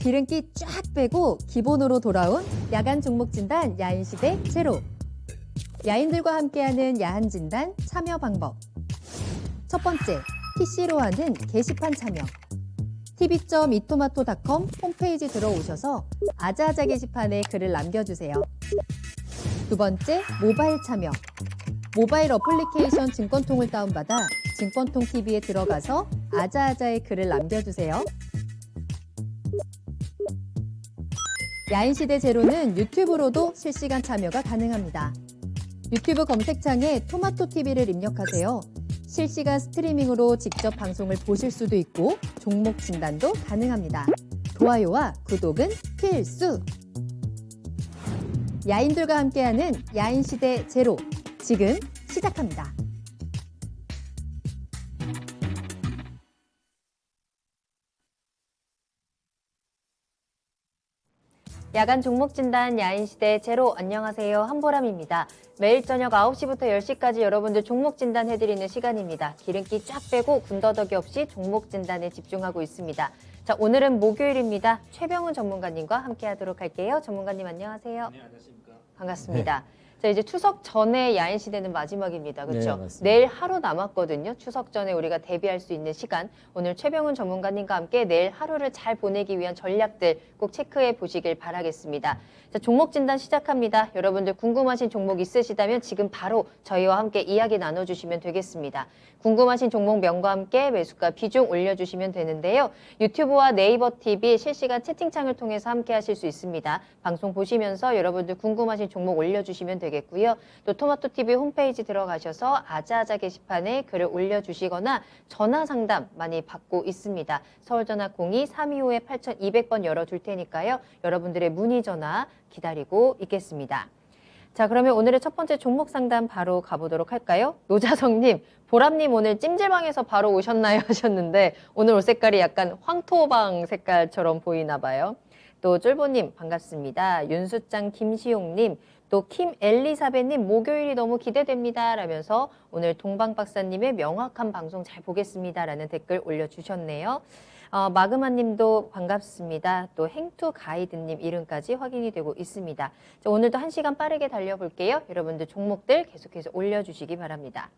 기름기 쫙 빼고 기본으로 돌아온 야간 종목 진단 야인시대 제로. 야인들과 함께하는 야한 진단 참여 방법. 첫 번째, PC로 하는 게시판 참여. tv.이토마토.com 홈페이지 들어오셔서 아자아자 게시판에 글을 남겨주세요. 두 번째, 모바일 참여. 모바일 어플리케이션 증권통을 다운받아 증권통 TV에 들어가서 아자아자의 글을 남겨주세요. 야인시대 제로는 유튜브로도 실시간 참여가 가능합니다. 유튜브 검색창에 토마토 TV를 입력하세요. 실시간 스트리밍으로 직접 방송을 보실 수도 있고 종목 진단도 가능합니다. 좋아요와 구독은 필수! 야인들과 함께하는 야인시대 제로, 지금 시작합니다. 야간 종목 진단 야인시대 제로, 안녕하세요. 한보람입니다. 매일 저녁 9시부터 10시까지 여러분들 종목 진단해드리는 시간입니다. 기름기 쫙 빼고 군더더기 없이 종목 진단에 집중하고 있습니다. 자, 오늘은 목요일입니다. 최병훈 전문가님과 함께하도록 할게요. 전문가님 안녕하세요. 네, 안녕하십니까. 반갑습니다. 자, 이제 추석 전에 야인시대는 마지막입니다. 그렇죠? 네, 맞습니다. 내일 하루 남았거든요. 추석 전에 우리가 대비할 수 있는 시간. 오늘 최병훈 전문가님과 함께 내일 하루를 잘 보내기 위한 전략들 꼭 체크해 보시길 바라겠습니다. 자, 종목 진단 시작합니다. 여러분들 궁금하신 종목 있으시다면 지금 바로 저희와 함께 이야기 나눠주시면 되겠습니다. 궁금하신 종목명과 함께 매수가 비중 올려주시면 되는데요. 유튜브와 네이버 TV 실시간 채팅창을 통해서 함께 하실 수 있습니다. 방송 보시면서 여러분들 궁금하신 종목 올려주시면 되겠고요. 또 토마토 TV 홈페이지 들어가셔서 아자아자 게시판에 글을 올려주시거나 전화 상담 많이 받고 있습니다. 서울전화 02-325-8200번 열어둘 테니까요. 여러분들의 문의 전화 기다리고 있겠습니다. 자, 그러면 오늘의 첫 번째 종목 상담 바로 가보도록 할까요? 노자성님, 보람님 오늘 찜질방에서 바로 오셨나요? 하셨는데 오늘 옷 색깔이 약간 황토방 색깔처럼 보이나 봐요. 또 쫄보님 반갑습니다. 윤수짱 김시용님, 또 김엘리사벳님 목요일이 너무 기대됩니다 라면서 오늘 동방박사님의 명확한 방송 잘 보겠습니다 라는 댓글 올려주셨네요. 마그마님도 반갑습니다. 또 행투 가이드님 이름까지 확인이 되고 있습니다. 자, 오늘도 1시간 빠르게 달려볼게요. 여러분들 종목들 계속해서 올려주시기 바랍니다.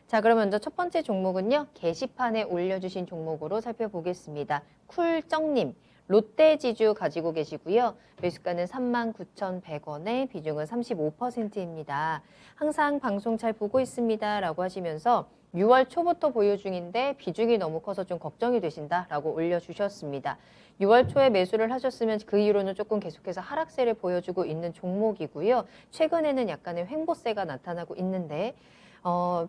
자, 그럼 먼저 첫 번째 종목은요. 게시판에 올려주신 종목으로 살펴보겠습니다. 쿨정님, 롯데지주 가지고 계시고요. 매수가는 39,100원에 비중은 35%입니다. 항상 방송 잘 보고 있습니다 라고 하시면서 6월 초부터 보유 중인데 비중이 너무 커서 좀 걱정이 되신다라고 올려주셨습니다. 6월 초에 매수를 하셨으면 그 이후로는 조금 계속해서 하락세를 보여주고 있는 종목이고요. 최근에는 약간의 횡보세가 나타나고 있는데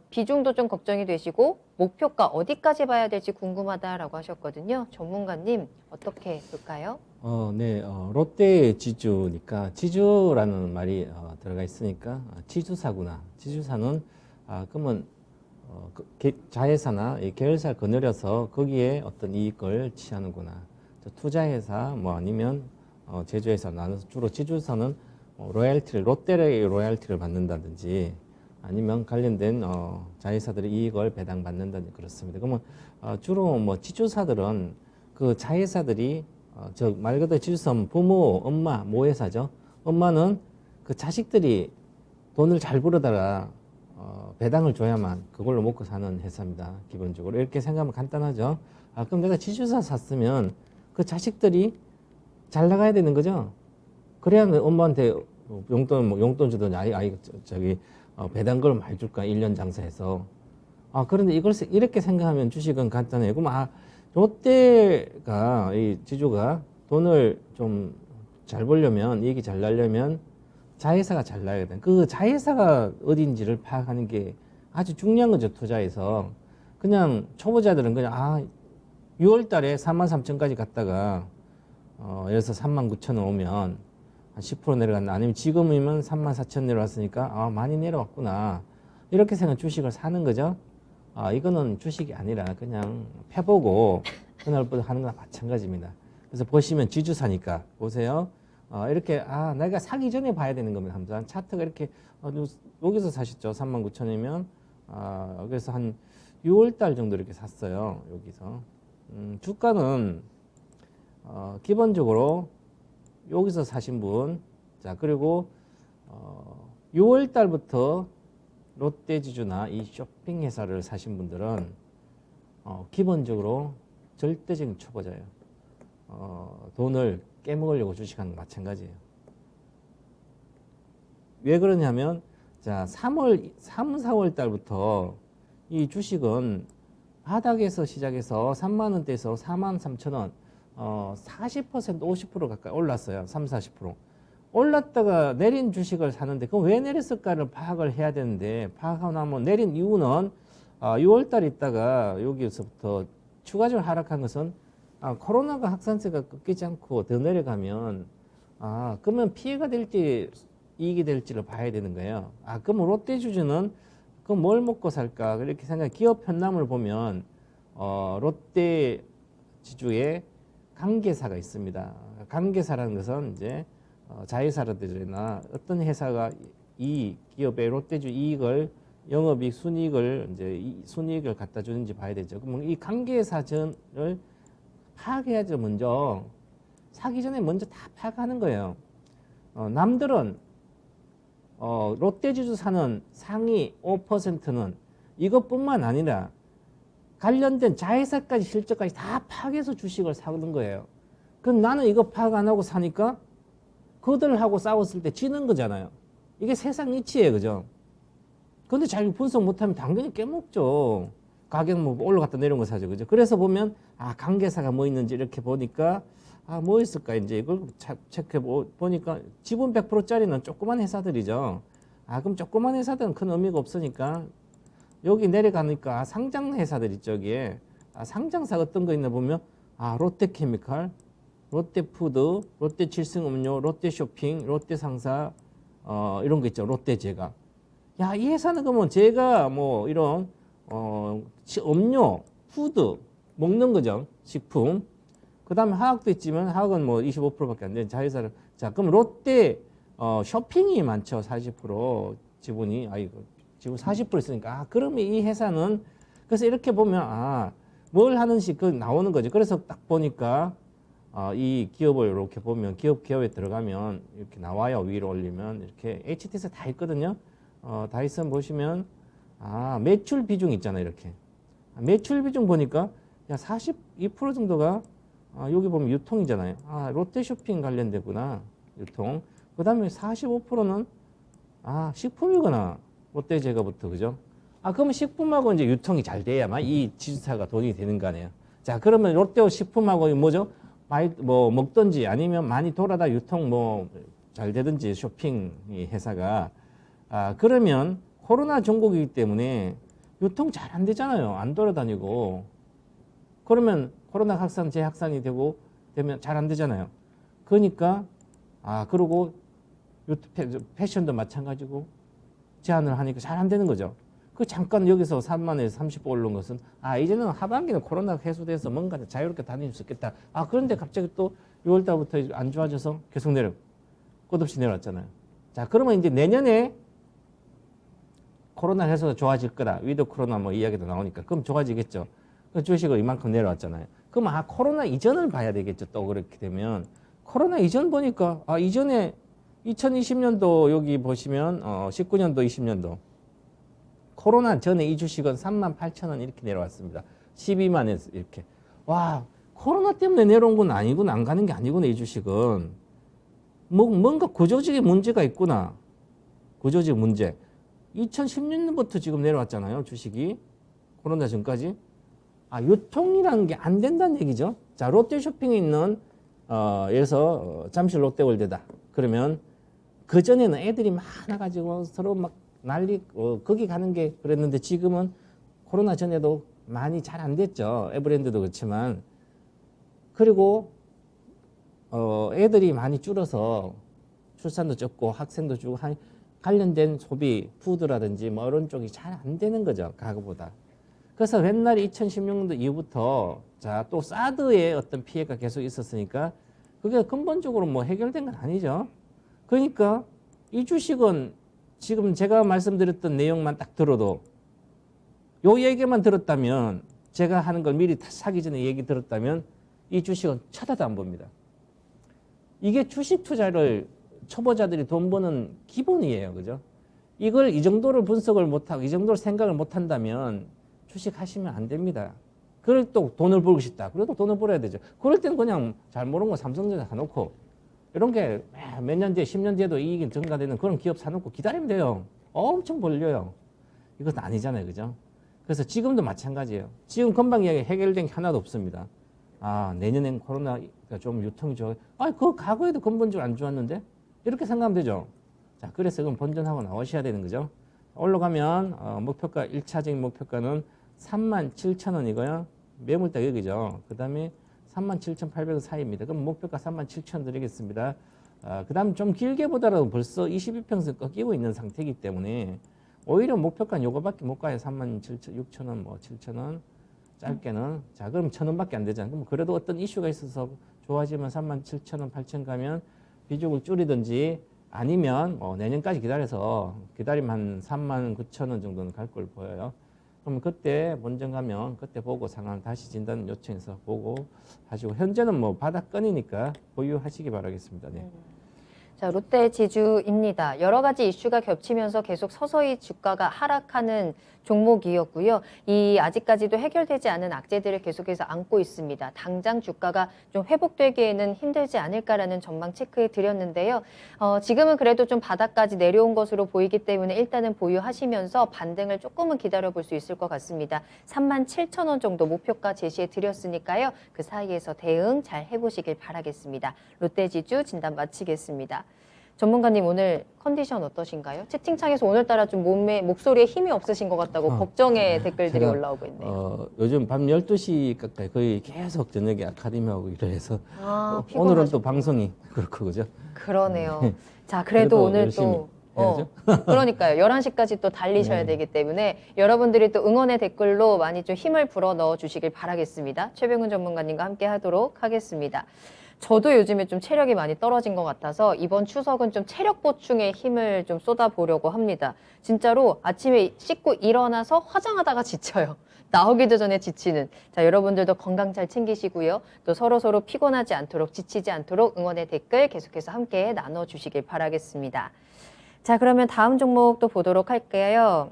비중도 좀 걱정이 되시고 목표가 어디까지 봐야 될지 궁금하다라고 하셨거든요. 전문가님 어떻게 볼까요? 네, 롯데 지주니까 지주라는 말이 들어가 있으니까 지주사구나. 지주사는 그러면 자회사나 계열사를 거느려서 거기에 어떤 이익을 취하는구나. 투자회사 뭐 아니면 제조회사 나눠서 주로 지주사는 로얄티를 롯데의 로얄티를 받는다든지 아니면 관련된 자회사들의 이익을 배당받는다든지 그렇습니다. 그러면 주로 뭐 지주사들은 그 자회사들이 말 그대로 지주사는 부모, 엄마, 모회사죠. 엄마는 그 자식들이 돈을 잘 벌어다가 배당을 줘야만 그걸로 먹고 사는 회사입니다. 기본적으로. 이렇게 생각하면 간단하죠. 그럼 내가 지주사 샀으면 그 자식들이 잘 나가야 되는 거죠. 그래야 엄마한테 용돈 주더니 배당금을 많이 줄까? 1년 장사해서. 그런데 이걸 이렇게 생각하면 주식은 간단해요. 그럼 롯데가, 이 지주가 돈을 좀 잘 벌려면, 이익이 잘 나려면 자회사가 잘 나야 돼. 그 자회사가 어딘지를 파악하는 게 아주 중요한 거죠, 투자에서. 그냥 초보자들은 그냥 6월 달에 33,000까지 갔다가 예를 들어서 39,000원 오면 한 10% 내려갔나, 아니면 지금이면 34,000 내려왔으니까 많이 내려왔구나, 이렇게 생각 주식을 사는 거죠. 이거는 주식이 아니라 그냥 펴보고 그날부터 하는 거나 마찬가지입니다. 그래서 보시면 지주사니까 보세요. 이렇게 내가 사기 전에 봐야 되는 겁니다. 항상 차트가 이렇게 여기서 사셨죠. 39,000원이면 여기서 한 6월 달 정도 이렇게 샀어요. 여기서 주가는 기본적으로 여기서 사신 분, 자, 그리고 6월 달부터 롯데지주나 이 쇼핑 회사를 사신 분들은 기본적으로 절대적인 초보자예요. 돈을 깨먹으려고 주식하는 거 마찬가지예요. 왜 그러냐면, 자, 3, 4월 달부터 이 주식은 바닥에서 시작해서 3만 원대에서 4만 3천 원, 40%, 50% 가까이 올랐어요. 3, 40%. 올랐다가 내린 주식을 사는데 그럼 왜 내렸을까를 파악을 해야 되는데, 파악하고 나면 내린 이유는 6월 달 있다가 여기서부터 추가적으로 하락한 것은 코로나가 확산세가 꺾이지 않고 더 내려가면 그러면 피해가 될지 이익이 될지를 봐야 되는 거예요. 그럼 롯데주주는 그럼 뭘 먹고 살까? 이렇게 생각. 기업 현남을 보면 롯데지주에 관계사가 있습니다. 관계사라는 것은 이제 자회사라든지나 어떤 회사가 이 기업의 롯데주 이익을 영업이익, 순이익을 이제 이 순이익을 갖다 주는지 봐야 되죠. 그럼 이 관계사전을 파악해야죠. 먼저 사기 전에 먼저 다 파악하는 거예요. 남들은 롯데지주 사는 상위 5%는 이것뿐만 아니라 관련된 자회사까지 실적까지 다 파악해서 주식을 사는 거예요. 그럼 나는 이거 파악 안 하고 사니까 그들하고 싸웠을 때 지는 거잖아요. 이게 세상 이치예요. 그죠? 근데 잘 분석 못하면 당연히 깨먹죠. 가격 뭐 올라갔다 내려온 거 사죠. 그죠? 그래서 보면 관계사가 뭐 있는지 이렇게 보니까 뭐 있을까 이제 이걸 체크해 보니까 지분 100%짜리는 조그만 회사들이죠. 그럼 조그만 회사들은 큰 의미가 없으니까 여기 내려가니까 상장 회사들 이쪽에 상장사가 어떤 거 있나 보면 롯데케미칼, 롯데푸드, 롯데칠성음료, 롯데쇼핑, 롯데상사 이런 거 있죠. 롯데제가. 이 회사는 그러면 제가 뭐 이런 음료, 푸드 먹는 거죠. 식품. 그 다음에 화학도 있지만 화학은 뭐 25%밖에 안 되는 자회사를. 자, 그럼 롯데 쇼핑이 많죠. 40% 지분이. 지분 40% 있으니까. 그러면 이 회사는 그래서 이렇게 보면 뭘 하는지 그 나오는 거죠. 그래서 딱 보니까 이 기업을 이렇게 보면 기업에 들어가면 이렇게 나와요. 위로 올리면 이렇게 HTS 다 있거든요. 다 있으면 보시면 매출 비중 있잖아요. 이렇게 매출 비중 보니까 42% 정도가 여기 보면 유통이잖아요. 롯데쇼핑 관련되구나. 유통. 그 다음에 45%는 식품이구나. 롯데제과부터. 그죠? 그러면 식품하고 이제 유통이 잘 돼야만 이 지주사가 돈이 되는 거 아니에요. 자, 그러면 롯데 식품하고 뭐죠? 뭐 먹든지 아니면 많이 돌아다 유통 뭐 잘 되든지 쇼핑 회사가. 그러면 코로나 전국이기 때문에 유통 잘 안 되잖아요. 안 돌아다니고. 그러면 코로나 확산, 재확산이 되면 잘 안 되잖아요. 그러니까, 그리고 패션도 마찬가지고 제한을 하니까 잘 안 되는 거죠. 잠깐 여기서 3만에서 30% 오른 것은, 이제는 하반기는 코로나 해소돼서 뭔가 자유롭게 다닐 수 있겠다. 그런데 갑자기 또 6월달부터 안 좋아져서 계속 끝없이 내려왔잖아요. 자, 그러면 이제 내년에 코로나 해소가 좋아질 거다. 위드 코로나 뭐 이야기도 나오니까. 그럼 좋아지겠죠. 그 주식을 이만큼 내려왔잖아요. 그럼 코로나 이전을 봐야 되겠죠. 또 그렇게 되면. 코로나 이전 보니까, 이전에 2020년도 여기 보시면, 19년도, 20년도. 코로나 전에 이 주식은 38,000원 이렇게 내려왔습니다. 12만에서 이렇게. 코로나 때문에 내려온 건 아니구나. 안 가는 게 아니구나. 이 주식은. 뭔가 구조적인 문제가 있구나. 구조적 문제. 2016년부터 지금 내려왔잖아요. 주식이. 코로나 전까지. 유통이라는 게 안 된다는 얘기죠. 자, 롯데쇼핑에 있는, 에서 잠실 롯데월드다. 그러면 그 전에는 애들이 많아가지고 서로 막 거기 가는 게 그랬는데 지금은 코로나 전에도 많이 잘 안 됐죠. 에버랜드도 그렇지만. 그리고, 애들이 많이 줄어서 출산도 적고 학생도 줄고 관련된 소비, 푸드라든지 뭐 이런 쪽이 잘 안 되는 거죠. 과거보다. 그래서 옛날 2016년도 이후부터 또 사드의 어떤 피해가 계속 있었으니까 그게 근본적으로 뭐 해결된 건 아니죠. 그러니까 이 주식은 지금 제가 말씀드렸던 내용만 딱 들어도 요 얘기만 들었다면 제가 하는 걸 미리 사기 전에 얘기 들었다면 이 주식은 쳐다도 안 봅니다. 이게 주식 투자를 초보자들이 돈 버는 기본이에요. 그죠? 이걸 이 정도를 분석을 못하고 이 정도를 생각을 못한다면 주식 하시면 안 됩니다. 그럴 또 돈을 벌고 싶다. 그래도 돈을 벌어야 되죠. 그럴 때는 그냥 잘 모르는 거 삼성전자 사놓고 이런 게 몇 년 뒤에 10년 뒤에도 이익이 증가되는 그런 기업 사놓고 기다리면 돼요. 엄청 벌려요. 이것은 아니잖아요. 그죠? 그래서 지금도 마찬가지예요. 지금 금방 이야기 해결된 게 하나도 없습니다. 아, 내년엔 코로나가 좀 유통이 좋아요. 아, 그 과거에도 근본적으로 안 좋았는데? 이렇게 생각하면 되죠. 자, 그래서 그럼 본전하고 나오셔야 되는 거죠. 올라가면 목표가 1차적인 목표가는 37,000원이고요. 매물대 여기죠. 그 다음에 37,800원 사이입니다. 그럼 목표가 37,000원 드리겠습니다. 그 다음 좀 길게 보더라도 벌써 22평선 꺾이고 있는 상태이기 때문에 오히려 목표가는 요거밖에 못 가요. 37,600원, 뭐 7,000원. 짧게는. 자, 그럼 1,000원밖에 안 되잖아요. 그럼 그래도 어떤 이슈가 있어서 좋아지면 37,000원, 8,000원 가면 비중을 줄이든지 아니면 내년까지 기다려서 기다리면 한 39,000원 정도는 갈 걸 보여요. 그럼 그때 본전 가면 그때 보고 상황 다시 진단 요청해서 보고 하시고 현재는 뭐 바닥권이니까 보유하시기 바라겠습니다. 네. 자, 롯데지주입니다. 여러 가지 이슈가 겹치면서 계속 서서히 주가가 하락하는 종목이었고요. 이 아직까지도 해결되지 않은 악재들을 계속해서 안고 있습니다. 당장 주가가 좀 회복되기에는 힘들지 않을까라는 전망 체크해 드렸는데요. 지금은 그래도 좀 바닥까지 내려온 것으로 보이기 때문에 일단은 보유하시면서 반등을 조금은 기다려 볼 수 있을 것 같습니다. 37,000원 정도 목표가 제시해 드렸으니까요. 그 사이에서 대응 잘 해보시길 바라겠습니다. 롯데지주 진단 마치겠습니다. 전문가님 오늘 컨디션 어떠신가요? 채팅창에서 오늘따라 좀 목소리에 힘이 없으신 것 같다고 걱정의 댓글들이 올라오고 있네요. 요즘 밤 12시 가까이 거의 계속 저녁에 아카데미하고 일을 해서 오늘은 또 방송이 그렇고 그죠? 그러네요. 자, 그래도 오늘 또 그러니까요. 11시까지 또 달리셔야 되기 때문에 여러분들이 또 응원의 댓글로 많이 좀 힘을 불어 넣어 주시길 바라겠습니다. 최병훈 전문가님과 함께 하도록 하겠습니다. 저도 요즘에 좀 체력이 많이 떨어진 것 같아서 이번 추석은 좀 체력 보충에 힘을 좀 쏟아보려고 합니다. 진짜로 아침에 씻고 일어나서 화장하다가 지쳐요. 나오기도 전에 지치는. 자, 여러분들도 건강 잘 챙기시고요. 또 서로서로 피곤하지 않도록 지치지 않도록 응원의 댓글 계속해서 함께 나눠주시길 바라겠습니다. 자, 그러면 다음 종목도 보도록 할게요.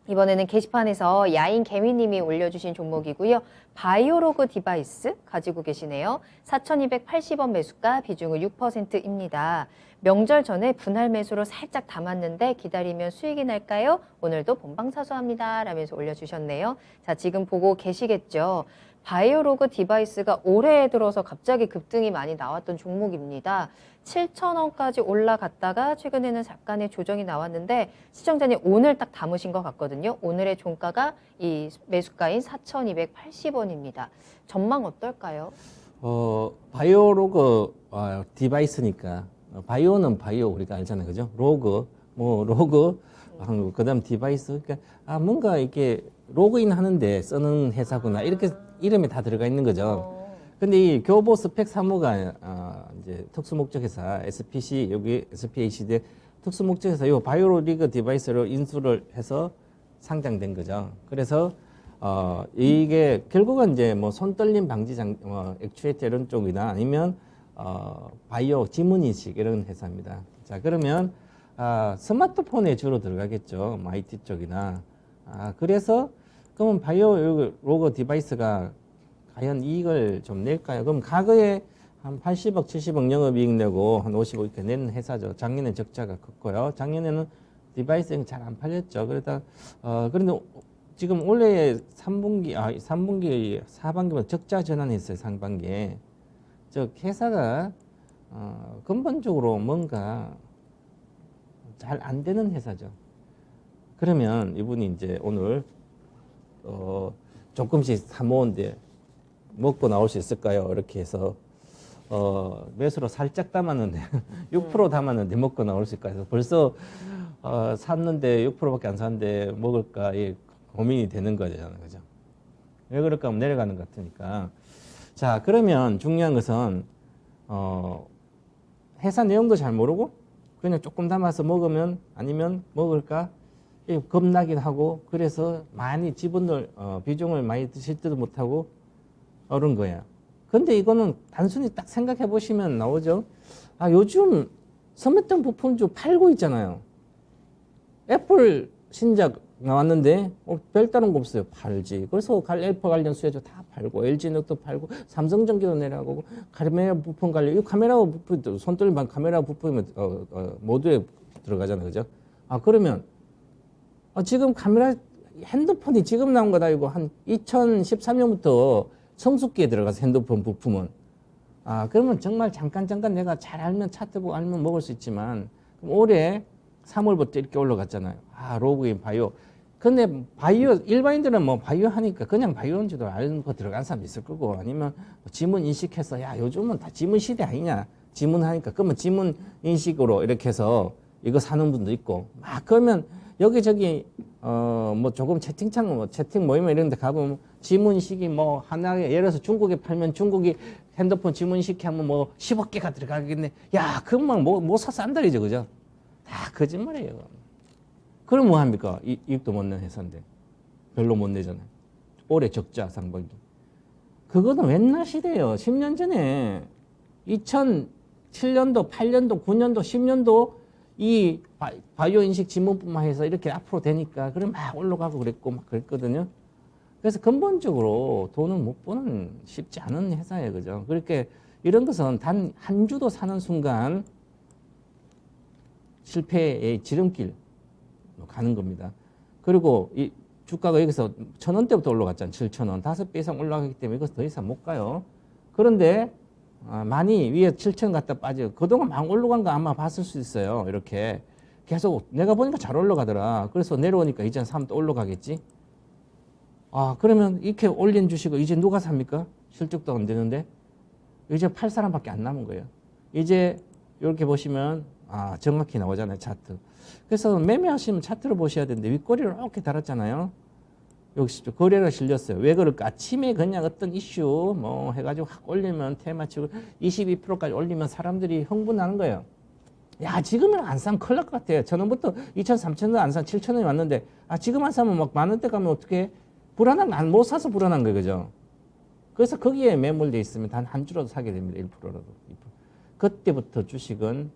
이번에는 게시판에서 야인 개미님이 올려주신 종목이고요. 바이오로그 디바이스 가지고 계시네요. 4,280원 매수가 비중은 6%입니다. 명절 전에 분할 매수로 살짝 담았는데 기다리면 수익이 날까요? 오늘도 본방사수합니다. 라면서 올려주셨네요. 자, 지금 보고 계시겠죠? 바이오로그 디바이스가 올해 들어서 갑자기 급등이 많이 나왔던 종목입니다. 7,000원까지 올라갔다가 최근에는 잠깐의 조정이 나왔는데 시청자님 오늘 딱 담으신 것 같거든요. 오늘의 종가가 이 매수가인 4,280원입니다. 전망 어떨까요? 바이오로그 디바이스니까 바이오는 바이오 우리가 알잖아요. 그죠? 로그, 로그, 그다음 디바이스. 그러니까 뭔가 이렇게 로그인 하는데 쓰는 회사구나. 이렇게 이름이 다 들어가 있는 거죠. 근데 이 교보 스펙 사무가 이제 특수목적회사 SPC 여기 SPAC대 특수목적회사 요 바이오로그 디바이스로 인수를 해서 상장된 거죠. 그래서 이게 결국은 이제 뭐 손떨림 방지 액추에이터 이런 쪽이나 아니면 바이오 지문인식 이런 회사입니다. 자, 그러면 스마트폰에 주로 들어가겠죠. 뭐 IT 쪽이나. 그래서 그러면 바이오로그 디바이스가 과연 이익을 좀 낼까요? 그럼 과거에 한 80억, 70억 영업이익 내고 한 50억 이렇게 낸 회사죠. 작년에 적자가 컸고요. 작년에는 디바이스는 잘 안 팔렸죠. 그런데 지금 올해 3분기, 4분기보다 적자 전환했어요. 상반기에. 즉 회사가 근본적으로 뭔가 잘 안 되는 회사죠. 그러면 이분이 이제 오늘 조금씩 사모은데 먹고 나올 수 있을까요? 이렇게 해서 매수로 살짝 담았는데 6% 담았는데 먹고 나올 수 있을까요? 그래서 벌써 샀는데 6%밖에 안 샀는데 먹을까 고민이 되는 거잖아요. 그죠? 왜 그럴까 하면 내려가는 것 같으니까. 자, 그러면 중요한 것은 회사 내용도 잘 모르고 그냥 조금 담아서 먹으면 아니면 먹을까? 겁나긴 하고 그래서 많이 지분을 비중을 많이 드실 때도 못하고 오른 거야. 근데 이거는 단순히 딱 생각해 보시면 나오죠. 아, 요즘 선매점 부품주 팔고 있잖아요. 애플 신작 나왔는데 별다른 거 없어요. 팔지. 그래서 애플 관련 수혜주 다 팔고 LG전력도 팔고 삼성전기도 내려가고 카메라 부품 관련 이 카메라 부품도 손떨리면 카메라 부품이 모두에 들어가잖아요. 그죠? 아, 그러면 지금 카메라 핸드폰이 지금 나온 거다 이거 한 2013년부터 성숙기에 들어가서 핸드폰 부품은 그러면 정말 잠깐 내가 잘 알면 차트 보고 알면 먹을 수 있지만 그럼 올해 3월부터 이렇게 올라갔잖아요. 로그인 바이오. 근데 바이오 일반인들은 뭐 바이오 하니까 그냥 바이오인지도 아는 거 들어간 사람 있을 거고 아니면 지문 인식해서 야 요즘은 다 지문 시대 아니냐 지문 하니까 그러면 지문 인식으로 이렇게 해서 이거 사는 분도 있고 그러면 여기저기 뭐 조금 채팅창 뭐 채팅 모임 이런 데 가보면 지문식이 뭐 하나에 예를 들어서 중국에 팔면 중국이 핸드폰 지문식 하면 뭐 10억 개가 들어가겠네. 야, 그만 뭐 사서 안달이죠. 그죠? 다 거짓말이에요. 그럼 뭐 합니까? 이익도 못 내는 회사인데. 별로 못 내잖아요. 올해 적자 상반기. 그거는 옛날 시대예요. 10년 전에 2007년도, 8년도, 9년도, 10년도 이 바이오 인식 지문뿐만 해서 이렇게 앞으로 되니까 그래 막 올라가고 그랬고 막 그랬거든요. 그래서 근본적으로 돈을 못 버는 쉽지 않은 회사예요. 그죠? 그렇게 이런 것은 단 한 주도 사는 순간 실패의 지름길 가는 겁니다. 그리고 이 주가가 여기서 1,000원대부터 올라갔잖아요. 7,000원. 5배 이상 올라가기 때문에 이것도 더 이상 못 가요. 그런데 많이 위에 7,000원 갖다 빠져요. 그동안 막 올라간 거 아마 봤을 수 있어요. 이렇게 계속 내가 보니까 잘 올라가더라. 그래서 내려오니까 이제 사면 또 올라가겠지. 그러면 이렇게 올린 주식을 이제 누가 삽니까? 실적도 안 되는데 이제 팔 사람밖에 안 남은 거예요. 이제 이렇게 보시면 정확히 나오잖아요. 차트. 그래서 매매하시면 차트를 보셔야 되는데 윗꼬리를 이렇게 달았잖아요. 여기 거래가 실렸어요. 왜 그럴까? 아침에 그냥 어떤 이슈 뭐 해가지고 확 올리면 테마치고 22%까지 올리면 사람들이 흥분하는 거예요. 야, 지금은 안 사면 큰일 날 것 같아요. 1,000원부터 2,000, 3,000원 안 사면 7,000원이 왔는데 지금 안 사면 막 만 원대 가면 어떻게 불안한 거 못 사서 불안한 거예요. 그죠? 그래서 거기에 매몰돼 있으면 단 한 주라도 사게 됩니다. 1%라도. 2%. 그때부터 주식은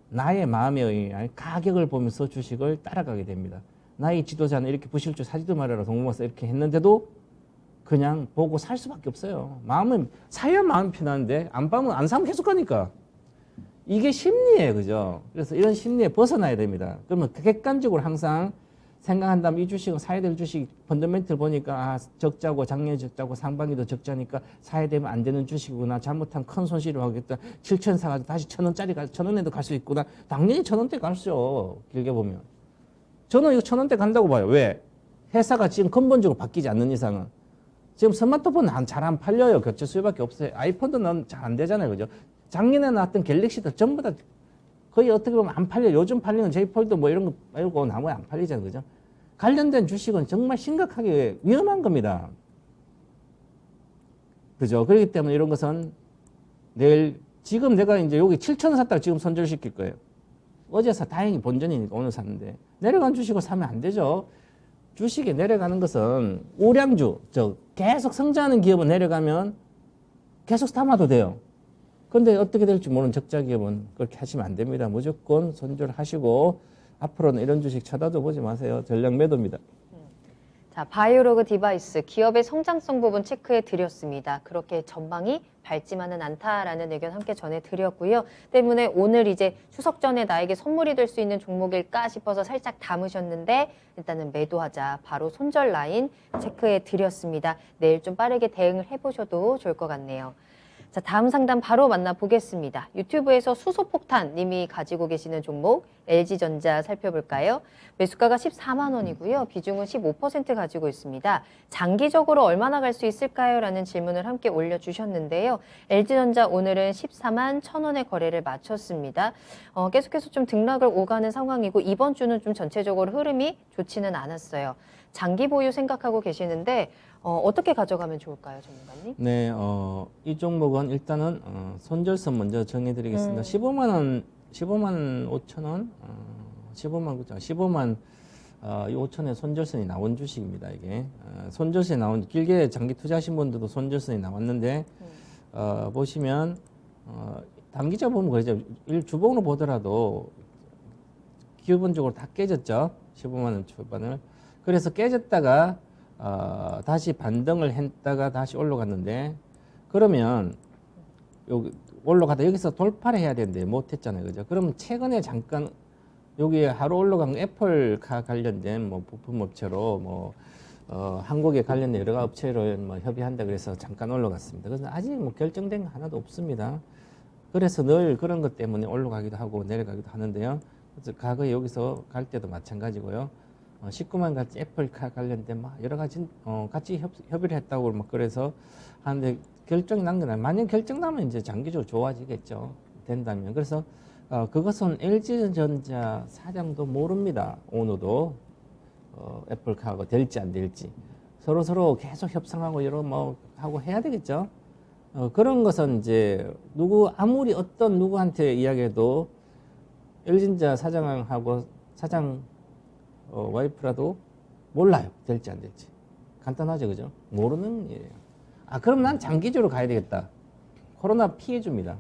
나의 마음에 의한 가격을 보면서 주식을 따라가게 됩니다. 나의 지도자는 이렇게 부실주 사지도 말아라 동무마서 이렇게 했는데도 그냥 보고 살 수밖에 없어요. 마음은 사야 마음 편한데 안 파면 안 사면 계속 가니까. 이게 심리예요. 그죠? 그래서 이런 심리에 벗어나야 됩니다. 그러면 객관적으로 항상 생각한다면 이 주식은 사야 될 주식 펀더멘틀 보니까 적자고 작년에 적자고 상반기도 적자니까 사야 되면 안 되는 주식이구나. 잘못하면 큰 손실을 하겠다. 7천 사가지고 다시 1,000원짜리 1,000원에도 갈 수 있구나. 당연히 1,000원대 갈수요. 길게 보면. 저는 이거 1,000원대 간다고 봐요. 왜? 회사가 지금 근본적으로 바뀌지 않는 이상은. 지금 스마트폰은 잘 안 팔려요. 교체 수요밖에 없어요. 아이폰도 잘 안 되잖아요. 그죠? 작년에 나왔던 갤럭시도 전부 다 거의 어떻게 보면 안 팔려요. 요즘 팔리는 제이폴드 뭐 이런 거 말고 나머지 안 팔리잖아요. 그죠? 관련된 주식은 정말 심각하게 위험한 겁니다. 그죠? 그렇기 때문에 이런 것은 내일, 지금 내가 이제 여기 7,000원 샀다가 지금 손절시킬 거예요. 어제 다행히 본전이니까 오늘 샀는데. 내려간 주식을 사면 안 되죠. 주식이 내려가는 것은 우량주, 계속 성장하는 기업은 내려가면 계속 담아도 돼요. 근데 어떻게 될지 모르는 적자 기업은 그렇게 하시면 안 됩니다. 무조건 손절하시고 앞으로는 이런 주식 쳐다도 보지 마세요. 전략 매도입니다. 자, 바이오로그 디바이스 기업의 성장성 부분 체크해 드렸습니다. 그렇게 전망이 밝지만은 않다라는 의견 함께 전해드렸고요. 때문에 오늘 이제 추석 전에 나에게 선물이 될 수 있는 종목일까 싶어서 살짝 담으셨는데 일단은 매도하자 바로 손절 라인 체크해 드렸습니다. 내일 좀 빠르게 대응을 해보셔도 좋을 것 같네요. 자, 다음 상담 바로 만나보겠습니다. 유튜브에서 수소폭탄 님이 가지고 계시는 종목 LG전자 살펴볼까요? 매수가가 14만 원이고요. 비중은 15% 가지고 있습니다. 장기적으로 얼마나 갈 수 있을까요? 라는 질문을 함께 올려주셨는데요. LG전자 오늘은 14만 1,000원의 거래를 마쳤습니다. 계속해서 좀 등락을 오가는 상황이고 이번 주는 좀 전체적으로 흐름이 좋지는 않았어요. 장기 보유 생각하고 계시는데 어떻게 가져가면 좋을까요, 전문가님? 네, 이 종목은 일단은 손절선 먼저 정해드리겠습니다. 15만 5천 원, 15만 9천, 15만 이 5천에 손절선이 나온 주식입니다. 이게 손절선이 나온 길게 장기 투자하신 분들도 손절선이 나왔는데 보시면 단기적으로 보면 그러죠. 주봉으로 보더라도 기본적으로 다 깨졌죠. 15만 원 초반을. 그래서 깨졌다가 다시 반등을 했다가 다시 올라갔는데 그러면 여기 올라가다 여기서 돌파를 해야 되는데 못했잖아요. 그죠? 그러면 최근에 잠깐 여기에 하루 올라간 애플카 관련된 뭐 부품업체로 뭐 한국에 관련된 여러 업체로 뭐 협의한다 그래서 잠깐 올라갔습니다. 그래서 아직 뭐 결정된 거 하나도 없습니다. 그래서 늘 그런 것 때문에 올라가기도 하고 내려가기도 하는데요. 그래서 과거에 여기서 갈 때도 마찬가지고요. 19만 같이 애플카 관련된 막 여러 가지 같이 협의를 했다고 막 그래서 하는데 결정이 난 건 아니에요. 만약 결정 나면 이제 장기적으로 좋아지겠죠. 된다면. 그래서 그것은 LG전자 사장도 모릅니다. 오늘도 애플카하고 될지 안 될지 서로 계속 협상하고 여러 뭐 하고 해야 되겠죠. 그런 것은 이제 아무리 어떤 누구한테 이야기해도 LG전자 사장하고 사장 와이프라도 몰라요. 될지 안 될지. 간단하죠, 그죠? 모르는 일이에요. 그럼 난 장기적으로 가야 되겠다. 코로나 피해 줍니다.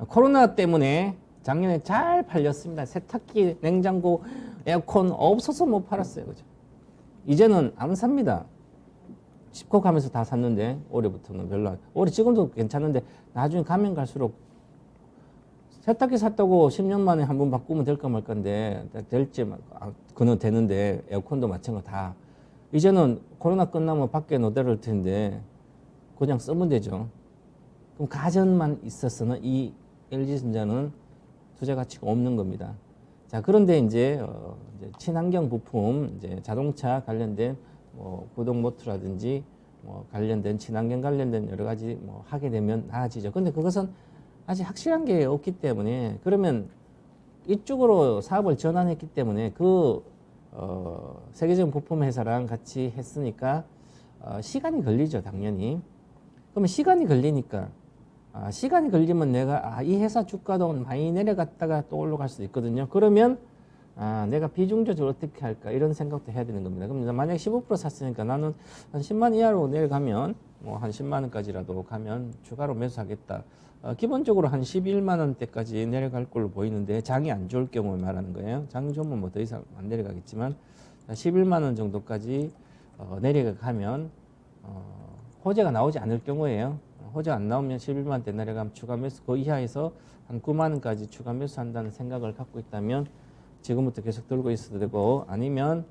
코로나 때문에 작년에 잘 팔렸습니다. 세탁기, 냉장고, 에어컨 없어서 못 팔았어요. 그죠? 이제는 안 삽니다. 집콕 하면서 다 샀는데 올해부터는 별로 올해 지금도 괜찮은데 나중에 가면 갈수록 세탁기 샀다고 10년 만에 한 번 바꾸면 될까 말까인데 될지 그는 되는데 에어컨도 마찬가지 다 이제는 코로나 끝나면 밖에 놓을 텐데 그냥 쓰면 되죠. 그럼 가전만 있었으면 이 LG전자는 투자 가치가 없는 겁니다. 자, 그런데 이제 친환경 부품, 이제 자동차 관련된 구동 모터라든지 관련된 친환경 관련된 여러 가지 하게 되면 나아지죠. 근데 그것은 아직 확실한 게 없기 때문에 그러면 이쪽으로 사업을 전환했기 때문에 세계적인 부품 회사랑 같이 했으니까 시간이 걸리죠, 당연히. 그러면 시간이 걸리니까 시간이 걸리면 내가 이 회사 주가도 많이 내려갔다가 또 올라갈 수도 있거든요. 그러면 내가 비중 조절 어떻게 할까 이런 생각도 해야 되는 겁니다. 그럼 만약 15% 샀으니까 나는 한 10만 이하로 내려가면 한 10만 원까지라도 가면 추가로 매수하겠다. 기본적으로 한 11만 원대까지 내려갈 걸로 보이는데 장이 안 좋을 경우에 말하는 거예요. 장이 좋으면 뭐 더 이상 안 내려가겠지만 11만 원 정도까지 내려가면 호재가 나오지 않을 경우에요. 호재가 안 나오면 11만 원대 내려가면 추가 매수 그 이하에서 한 9만 원까지 추가 매수한다는 생각을 갖고 있다면 지금부터 계속 들고 있어도 되고 아니면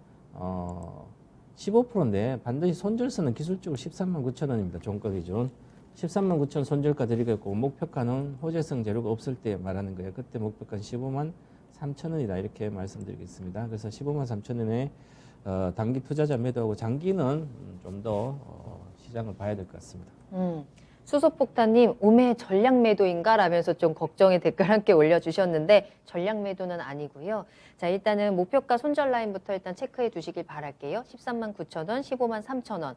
15%인데 반드시 손절선은 기술적으로 13만 9천 원입니다. 종가 기준 13만 9천 손절가 드리겠고 목표가는 호재성 재료가 없을 때 말하는 거예요. 그때 목표가는 15만 3천 원이다 이렇게 말씀드리겠습니다. 그래서 15만 3천 원에 단기 투자자 매도하고 장기는 좀 더 시장을 봐야 될 것 같습니다. 수소폭탄님, 오메 전략 매도인가? 라면서 좀 걱정의 댓글 함께 올려주셨는데 전략 매도는 아니고요. 자, 일단은 목표가 손절 라인부터 일단 체크해 두시길 바랄게요. 13만 9천 원, 15만 3천 원.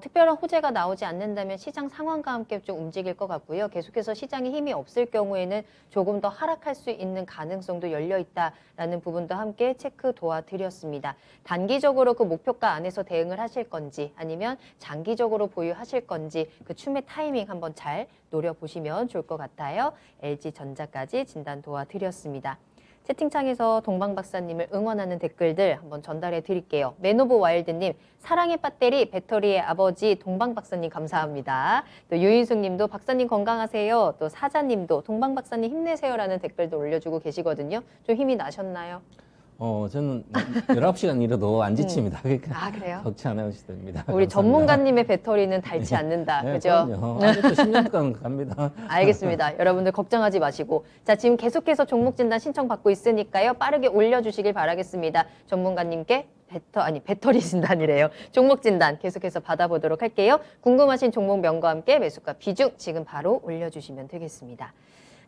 특별한 호재가 나오지 않는다면 시장 상황과 함께 좀 움직일 것 같고요. 계속해서 시장에 힘이 없을 경우에는 조금 더 하락할 수 있는 가능성도 열려 있다라는 부분도 함께 체크 도와드렸습니다. 단기적으로 그 목표가 안에서 대응을 하실 건지 아니면 장기적으로 보유하실 건지 그 춤의 타이밍 한번 잘 노려보시면 좋을 것 같아요. LG전자까지 진단 도와드렸습니다. 채팅창에서 동방박사님을 응원하는 댓글들 한번 전달해 드릴게요. 매노브 와일드님, 사랑의 배터리, 배터리의 아버지 동방박사님 감사합니다. 또 유인숙님도 박사님 건강하세요. 또 사자님도 동방박사님 힘내세요라는 댓글도 올려주고 계시거든요. 좀 힘이 나셨나요? 저는 19시간 일어도 안 지칩니다. 그러니까 그래요? 걱정 안 하셔도 됩니다. 우리 감사합니다. 전문가님의 배터리는 닳지 않는다. 네, 그죠? 그럼요. 아직도 10년간 갑니다. 알겠습니다. 여러분들 걱정하지 마시고. 자, 지금 계속해서 종목 진단 신청받고 있으니까요. 빠르게 올려주시길 바라겠습니다. 전문가님께 배터리 진단이래요. 종목 진단 계속해서 받아보도록 할게요. 궁금하신 종목명과 함께 매수가 비중 지금 바로 올려주시면 되겠습니다.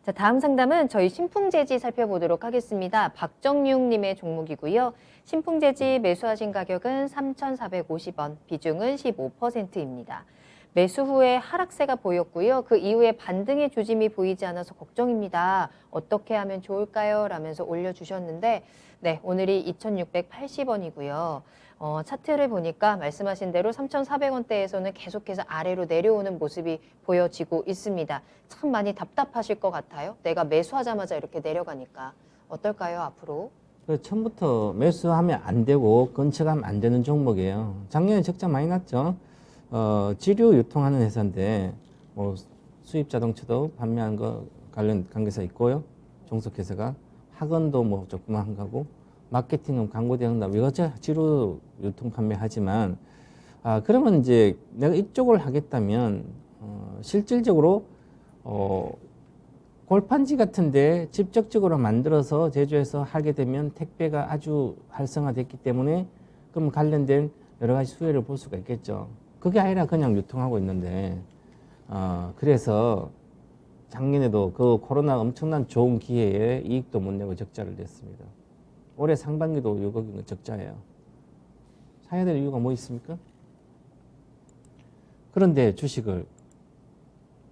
자, 다음 상담은 저희 신풍재지 살펴보도록 하겠습니다. 박정육님의 종목이고요. 신풍재지 매수하신 가격은 3,450원, 비중은 15%입니다. 매수 후에 하락세가 보였고요. 그 이후에 반등의 조짐이 보이지 않아서 걱정입니다. 어떻게 하면 좋을까요? 라면서 올려주셨는데 네, 오늘이 2,680원이고요. 차트를 보니까 말씀하신 대로 3,400원대에서는 계속해서 아래로 내려오는 모습이 보여지고 있습니다. 참 많이 답답하실 것 같아요. 내가 매수하자마자 이렇게 내려가니까. 어떨까요, 앞으로? 처음부터 매수하면 안 되고 건축하면 안 되는 종목이에요. 작년에 적자 많이 났죠. 지류 유통하는 회사인데 뭐 수입 자동차도 판매하는 거 관련 관계사 있고요. 종속회사가 학원도 뭐 조그만 거고 마케팅은 광고 대응도 이것저것 지류 유통 판매하지만 그러면 이제 내가 이쪽을 하겠다면 실질적으로 골판지 같은데 직접적으로 만들어서 제조해서 하게 되면 택배가 아주 활성화됐기 때문에 그럼 관련된 여러 가지 수혜를 볼 수가 있겠죠. 그게 아니라 그냥 유통하고 있는데 그래서 작년에도 그 코로나 엄청난 좋은 기회에 이익도 못 내고 적자를 냈습니다. 올해 상반기도 이거 적자예요. 사야 될 이유가 뭐 있습니까? 그런데 주식을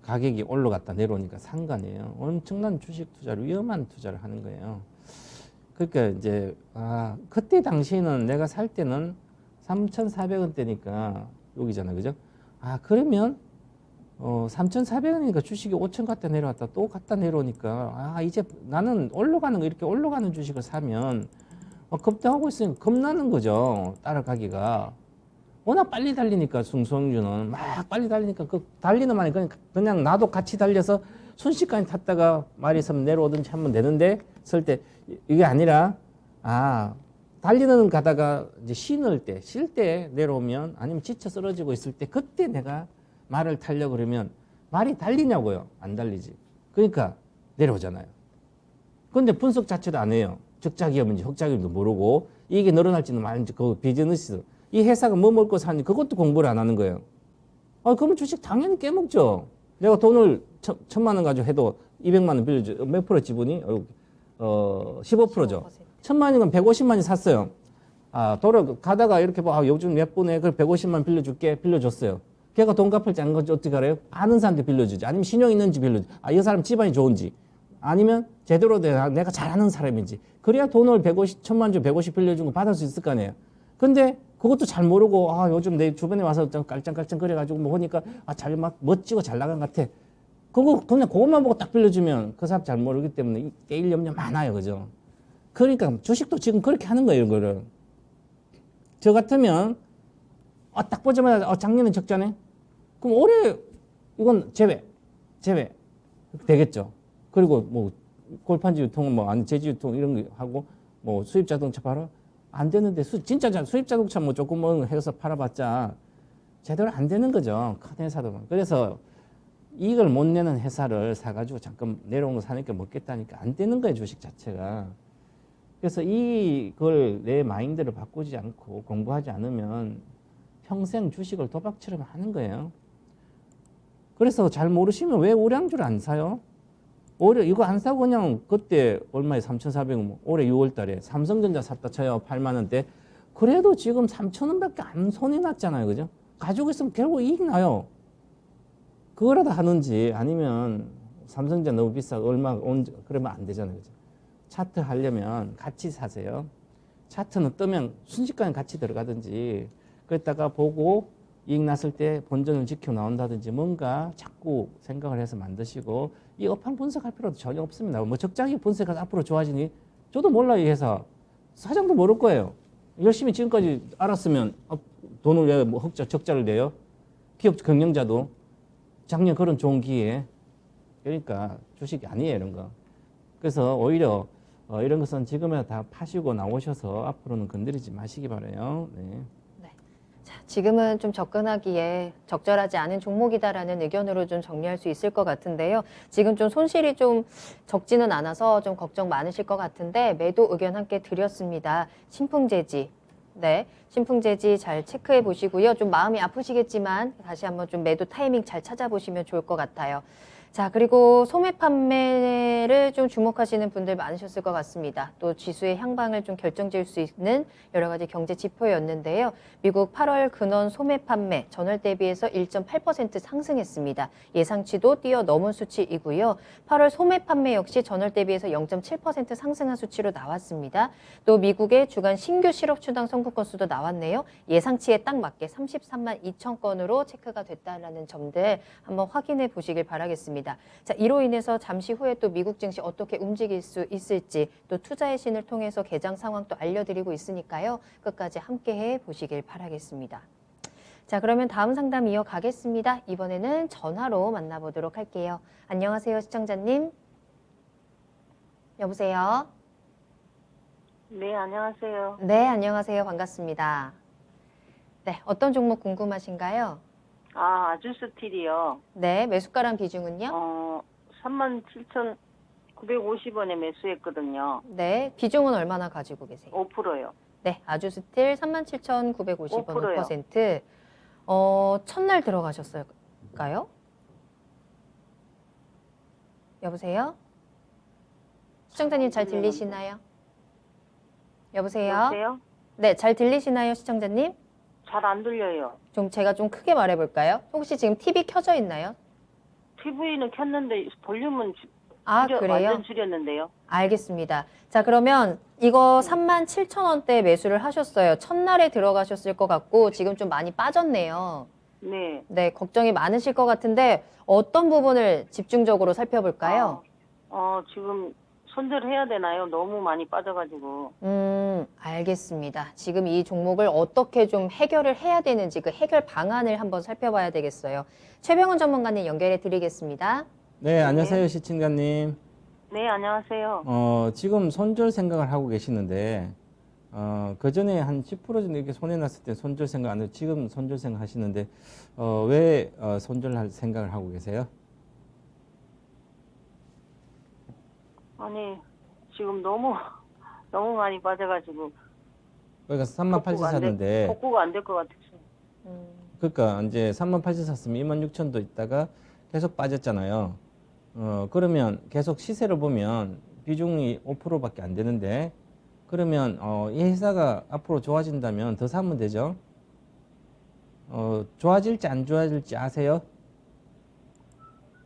가격이 올라갔다 내려오니까 상관이에요. 엄청난 주식 투자를 위험한 투자를 하는 거예요. 그러니까 이제 그때 당시에는 내가 살 때는 3,400원대니까 여기잖아요, 그죠? 그러면 3,400원이니까 주식이 5천 갔다 내려왔다 또 갔다 내려오니까 이제 나는 올라가는 거 이렇게 올라가는 주식을 사면 급등하고 있으면 겁나는 거죠. 따라가기가. 워낙 빨리 달리니까 숭성주는 막 빨리 달리니까 그 달리는 말이 그냥 나도 같이 달려서 순식간에 탔다가 말이 있으면 내려오든지 하면 되는데 쓸 때 이게 아니라 달리는 가다가 이제 쉴 때 내려오면 아니면 지쳐 쓰러지고 있을 때 그때 내가 말을 타려고 그러면 말이 달리냐고요. 안 달리지. 그러니까 내려오잖아요. 그런데 분석 자체도 안 해요. 적자 기업인지 흑자 기업인지 모르고 이게 늘어날지는 말인지 그 비즈니스 이 회사가 뭐 먹고 사는지 그것도 공부를 안 하는 거예요. 그러면 주식 당연히 깨먹죠. 내가 돈을 1,000만 원 가지고 해도 200만 원 빌려줘. 몇 프로 지분이? 15%죠. 1,000만 원이면 150만이 샀어요. 가다가 이렇게 요즘 몇 분에 그 150만 빌려줄게. 빌려줬어요. 걔가 돈 갚을지 안 갚을지 어떻게 알아요? 아는 사람한테 빌려주지. 아니면 신용 있는지 빌려주지. 이 사람 집안이 좋은지. 아니면 제대로 내가 잘하는 사람인지. 그래야 돈을 1,000만 주 150 빌려준 거 받을 수 있을 거 아니에요. 근데 그것도 잘 모르고 요즘 내 주변에 와서 좀 깔짱깔짱 거려가지고 뭐 보니까 잘 막 멋지고 잘 나간 것 같아. 그냥 그것만 보고 딱 빌려주면 그 사람 잘 모르기 때문에 깨일 염려 많아요, 그죠? 그러니까 주식도 지금 그렇게 하는 거예요, 이거를. 저 같으면 딱 보자마자 작년에 적자네. 그럼 올해 이건 제외 되겠죠. 그리고 뭐 골판지 유통은 뭐 아니 제지 유통 이런 거 하고 뭐 수입 자동차 팔아. 안 되는데 진짜 수입 자동차 뭐 조금 해서 팔아봤자 제대로 안 되는 거죠. 큰 회사도. 그래서 이익을 못 내는 회사를 사가지고 잠깐 내려온 거 사니까 먹겠다니까 안 되는 거예요, 주식 자체가. 그래서 이걸 내 마인드를 바꾸지 않고 공부하지 않으면 평생 주식을 도박처럼 하는 거예요. 그래서 잘 모르시면 왜 우량주를 안 사요? 올해 이거 안 사고 그냥 그때 얼마에 3,400원 올해 6월 달에 삼성전자 샀다 쳐요. 8만 원대. 그래도 지금 3,000원밖에 안 손이 났잖아요. 그죠? 가지고 있으면 결국 이익 나요. 그거라도 하는지 아니면 삼성전자 너무 비싸 그러면 안 되잖아요. 그죠? 차트 하려면 같이 사세요. 차트는 뜨면 순식간에 같이 들어가든지 그랬다가 보고 이익 났을 때 본전을 지켜 나온다든지 뭔가 자꾸 생각을 해서 만드시고 이 업황 분석할 필요도 전혀 없습니다. 뭐 적자기 분석해서 앞으로 좋아지니 저도 몰라요. 이 회사 사장도 모를 거예요. 열심히 지금까지 알았으면 돈을 왜 뭐 적자를 내요? 기업 경영자도 작년 그런 좋은 기회에 그러니까 주식이 아니에요, 이런 거. 그래서 오히려 이런 것은 지금에 다 파시고 나오셔서 앞으로는 건드리지 마시기 바라요. 네. 지금은 좀 접근하기에 적절하지 않은 종목이다라는 의견으로 좀 정리할 수 있을 것 같은데요. 지금 좀 손실이 좀 적지는 않아서 좀 걱정 많으실 것 같은데 매도 의견 함께 드렸습니다. 신풍재지. 네, 신풍재지 잘 체크해 보시고요. 좀 마음이 아프시겠지만 다시 한번 좀 매도 타이밍 잘 찾아보시면 좋을 것 같아요. 자, 그리고 소매 판매를 좀 주목하시는 분들 많으셨을 것 같습니다. 또 지수의 향방을 좀 결정지을 수 있는 여러 가지 경제 지표였는데요. 미국 8월 근원 소매 판매 전월 대비해서 1.8% 상승했습니다. 예상치도 뛰어넘은 수치이고요. 8월 소매 판매 역시 전월 대비해서 0.7% 상승한 수치로 나왔습니다. 또 미국의 주간 신규 실업주당 선고 건수도 나왔네요. 예상치에 딱 맞게 33만 2천 건으로 체크가 됐다는 점들 한번 확인해 보시길 바라겠습니다. 자, 이로 인해서 잠시 후에 또 미국 증시 어떻게 움직일 수 있을지 또 투자의 신을 통해서 개장 상황 또 알려드리고 있으니까요. 끝까지 함께해 보시길 바라겠습니다. 자, 그러면 다음 상담 이어가겠습니다. 이번에는 전화로 만나보도록 할게요. 안녕하세요, 시청자님. 여보세요? 네, 안녕하세요. 네, 안녕하세요. 반갑습니다. 네, 어떤 종목 궁금하신가요? 아주 스틸이요. 네, 매수가랑 비중은요? 37,950원에 매수했거든요. 네, 비중은 얼마나 가지고 계세요? 5%요. 네, 아주 스틸 37,950원 5%요. 5%. 첫날 들어가셨을까요? 여보세요? 시청자님 잘 들리시나요? 여보세요? 여보세요? 네, 잘 들리시나요, 시청자님? 잘 안 들려요. 제가 좀 크게 말해볼까요? 혹시 지금 TV 켜져 있나요? TV는 켰는데 볼륨은 아, 그래요? 완전 줄였는데요. 알겠습니다. 자, 그러면 이거 37,000원대 매수를 하셨어요. 첫날에 들어가셨을 것 같고 지금 좀 많이 빠졌네요. 네. 네, 걱정이 많으실 것 같은데 어떤 부분을 집중적으로 살펴볼까요? 지금 손절해야 되나요? 너무 많이 빠져가지고. 알겠습니다. 지금 이 종목을 어떻게 좀 해결을 해야 되는지 그 해결 방안을 한번 살펴봐야 되겠어요. 최병훈 전문가님 연결해 드리겠습니다. 네, 안녕하세요, 시청자님. 네, 안녕하세요. 지금 손절 생각을 하고 계시는데, 그 전에 한 10% 정도 이렇게 손해났을 때 손절 생각 안 해도 지금 손절 생각 하시는데, 왜 손절할 생각을 하고 계세요? 아니, 지금 너무 많이 빠져가지고. 그러니까 38,000 샀는데, 복구가 안 될 것 같아서. 그러니까 이제 38,000 샀으면 26,000도 있다가 계속 빠졌잖아요. 그러면 계속 시세를 보면 비중이 5%밖에 안 되는데, 그러면 이 회사가 앞으로 좋아진다면 더 사면 되죠. 좋아질지 안 좋아질지 아세요?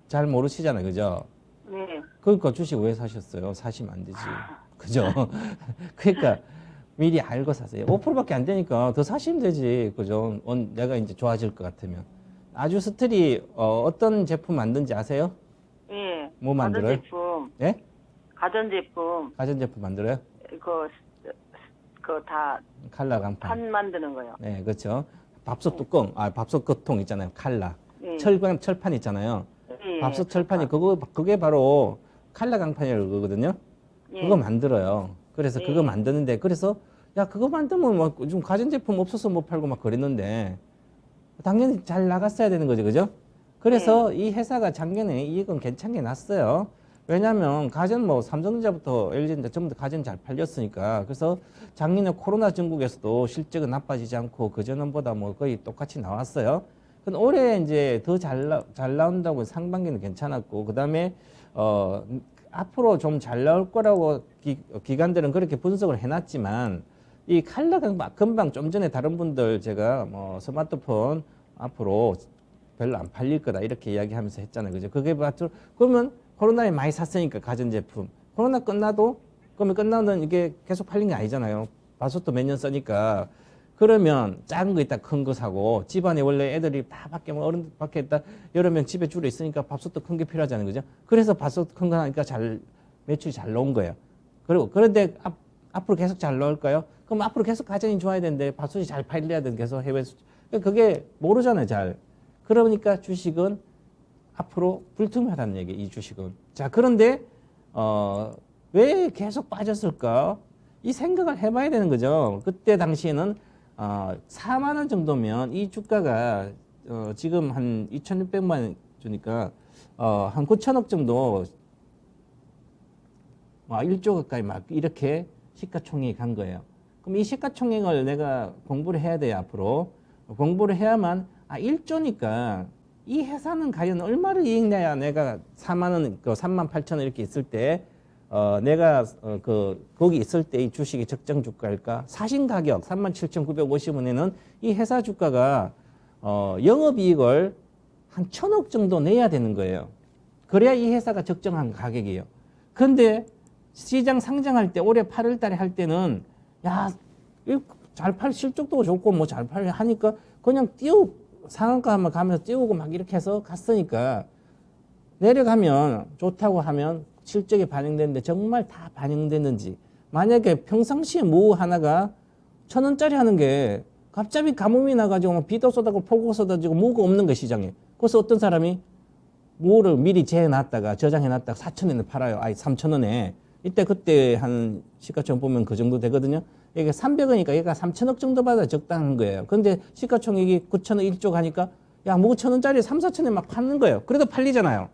잘 모르시잖아요, 그죠? 네. 그러니까 주식 왜 사셨어요? 사시면 안 되지. 그죠? 그러니까 미리 알고 사세요. 5%밖에 안 되니까 더 사시면 되지. 그죠? 내가 이제 좋아질 것 같으면. 아주 스틸이 어떤 제품 만든지 아세요? 예. 뭐 만들어요? 가전제품. 예? 가전제품. 가전제품 만들어요? 다 칼라 강판. 판 만드는 거요. 네, 그렇죠. 밥솥 뚜껑, 밥솥 겉통 있잖아요. 칼라. 예. 철판 있잖아요. 예, 밥솥 철판이 그게 바로 칼라 강판이라고 그러거든요. 예. 그거 만들어요. 그래서 예. 그거 만드는데 그래서 야 그거 만들면 뭐 좀 가전제품 없어서 못 팔고 막 그랬는데 당연히 잘 나갔어야 되는 거죠, 그죠? 그래서 이 회사가 작년에 이익은 괜찮게 났어요. 왜냐하면 가전 뭐 삼성전자부터 LG전자 전부 다 가전 잘 팔렸으니까. 그래서 작년에 코로나 전국에서도 실적은 나빠지지 않고 그전보다 뭐 거의 똑같이 나왔어요. 근데 올해 이제 더 잘 나온다고 상반기는 괜찮았고, 그 다음에 앞으로 좀 잘 나올 거라고 기관들은 그렇게 분석을 해놨지만, 이 칼라 금방 좀 전에 다른 분들 제가 뭐 스마트폰 앞으로 별로 안 팔릴 거다 이렇게 이야기하면서 했잖아요, 그죠? 그게 그러면 코로나에 많이 샀으니까 가전제품 코로나 끝나도 그러면 끝나면 이게 계속 팔린 게 아니잖아요. 밥솥도 몇 년 쓰니까. 그러면 작은 거 있다 큰 거 사고, 집안에 원래 애들이 다 밖에 뭐 어른 밖에 있다 여러 명 집에 주로 있으니까 밥솥도 큰 게 필요하잖아요, 그죠? 그래서 밥솥 큰 거 하니까 매출이 잘 나온 거예요. 그리고 그런데 앞으로 계속 잘 나올까요? 그럼 앞으로 계속 가전이 좋아야 되는데 밥솥이 잘 팔려야 되는 계속 해외 수출. 그게 모르잖아요, 잘. 그러니까 주식은 앞으로 불투명하다는 얘기, 이 주식은. 자, 그런데 왜 계속 빠졌을까? 이 생각을 해봐야 되는 거죠. 그때 당시에는 4만 원 정도면 이 주가가 지금 한 2,600만 원 주니까 한 9천억 정도 1조 가까이 막 이렇게 시가총액이 간 거예요. 그럼 이 시가총액을 내가 공부를 해야 돼요, 앞으로. 공부를 해야만 1조니까 이 회사는 과연 얼마를 이익 내야 내가 4만 원, 3만 8천 원 이렇게 있을 때 내가 거기 있을 때 이 주식이 적정 주가일까? 사신 가격 37,950원에는 이 회사 주가가 영업이익을 한 1,000억 정도 내야 되는 거예요. 그래야 이 회사가 적정한 가격이에요. 근데 시장 상장할 때 올해 8월 달에 할 때는 야, 잘 팔 실적도 좋고 뭐 잘 팔 하니까 그냥 상한가만 가면서 띄우고 막 이렇게 해서 갔으니까 내려가면 좋다고 하면 실적이 반영되는데 정말 다 반영됐는지 만약에 평상시에 무 하나가 1,000원짜리 하는 게 갑자기 가뭄이 나가지고 막 비도 쏟아고 폭우가 쏟아지고 무가 없는 거 시장에. 그래서 어떤 사람이 무를 미리 재해놨다가 저장해놨다가 4,000원에 팔아요. 아니 3,000원에. 그때 한 시가총 보면 그 정도 되거든요. 이게 300원이니까 얘가 3,000억 정도 받아 적당한 거예요. 근데 시가총액이 9,000원 1조 가니까 야, 뭐 1,000원짜리 3, 4,000원에 막 파는 거예요. 그래도 팔리잖아요.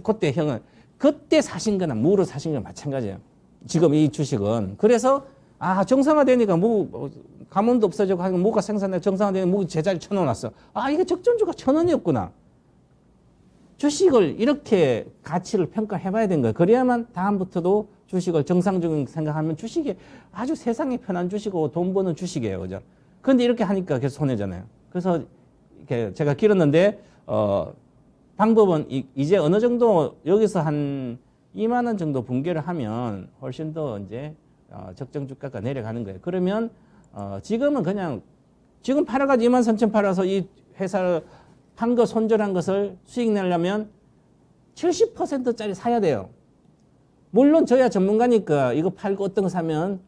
그때 형은 그때 사신 거나 무를 사신 거나 마찬가지예요. 지금 이 주식은. 그래서 정상화되니까 가뭄도 없어지고 하니까 무가 생산돼 정상화되니까 무 제자리 쳐놓았어. 이게 적정주가 1,000원이었구나. 주식을 이렇게 가치를 평가해봐야 되는 거예요. 그래야만 다음부터도 주식을 정상적인 생각하면 주식이 아주 세상에 편한 주식이고 돈 버는 주식이에요. 그죠? 근데 이렇게 하니까 계속 손해잖아요. 그래서 이렇게 제가 길었는데, 방법은 이제 어느 정도 여기서 한 2만 원 정도 붕괴를 하면 훨씬 더 이제 적정 주가가 내려가는 거예요. 그러면 지금은 그냥 지금 팔아가지고 23,000 팔아서 이 회사를 판 거 손절한 것을 수익 내려면 70%짜리 사야 돼요. 물론 저야 전문가니까 이거 팔고 어떤 거 사면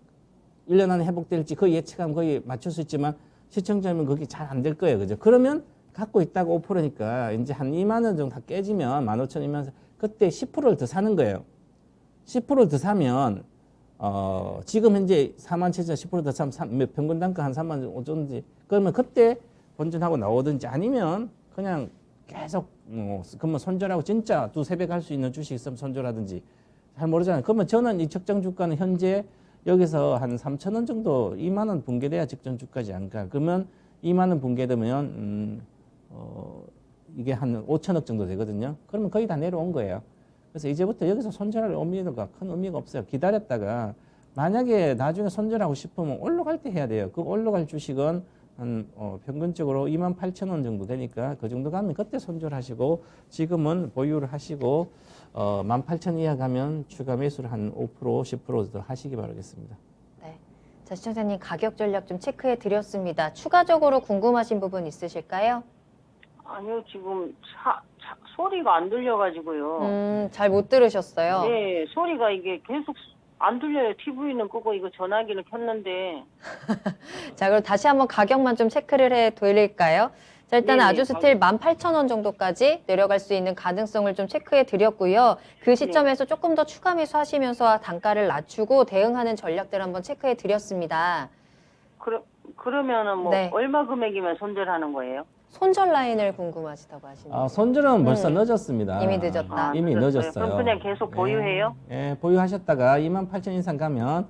1년 안에 회복될지 그 예측하면 거의 맞출 수 있지만 시청자면 그게 잘 안 될 거예요. 그죠? 그러면 갖고 있다가 5%니까 이제 한 2만 원 정도 다 깨지면 15,000이면 그때 10%를 더 사는 거예요. 10%를 더 사면 지금 현재 47,000 10%더 사면 평균 단가 한 3만 원 어쩐지 그러면 그때 본전하고 나오든지 아니면 그냥 계속 그러면 손절하고 진짜 두세 배 갈 수 있는 주식 있으면 손절하든지 잘 모르잖아요. 그러면 저는 이 적정 주가는 현재 여기서 한 3,000원 정도 2만 원 붕괴돼야 적정 주가지 않을까. 그러면 2만 원 붕괴되면 이게 한 5천억 정도 되거든요. 그러면 거의 다 내려온 거예요. 그래서 이제부터 여기서 손절할 의미가 큰 의미가 없어요. 기다렸다가 만약에 나중에 손절하고 싶으면 올라갈 때 해야 돼요. 그 올라갈 주식은 한 평균적으로 28,000원 정도 되니까 그 정도 가면 그때 손절하시고 지금은 보유를 하시고 18,000 이하 가면 추가 매수를 한 5% 10% 더 하시기 바라겠습니다. 네. 자, 시청자님 가격 전략 좀 체크해 드렸습니다. 추가적으로 궁금하신 부분 있으실까요? 아니요, 지금 소리가 안 들려가지고요. 잘 못 들으셨어요. 네, 소리가 이게 계속 안 들려요. TV는 끄고 이거 전화기는 켰는데. 자, 그럼 다시 한번 가격만 좀 체크를 해 드릴까요? 자, 일단 네네, 아주스틸 18,000원 정도까지 내려갈 수 있는 가능성을 좀 체크해 드렸고요. 그 시점에서 조금 더 추가 매수하시면서 단가를 낮추고 대응하는 전략들 한번 체크해 드렸습니다. 그러면은 뭐 네. 얼마 금액이면 손절하는 거예요? 손절 라인을 궁금하시다고 하시네요. 손절은 벌써 늦었습니다. 이미 늦었다. 이미 늦었어요. 그럼 그냥 계속 보유해요? 예, 보유하셨다가 28,000 이상 가면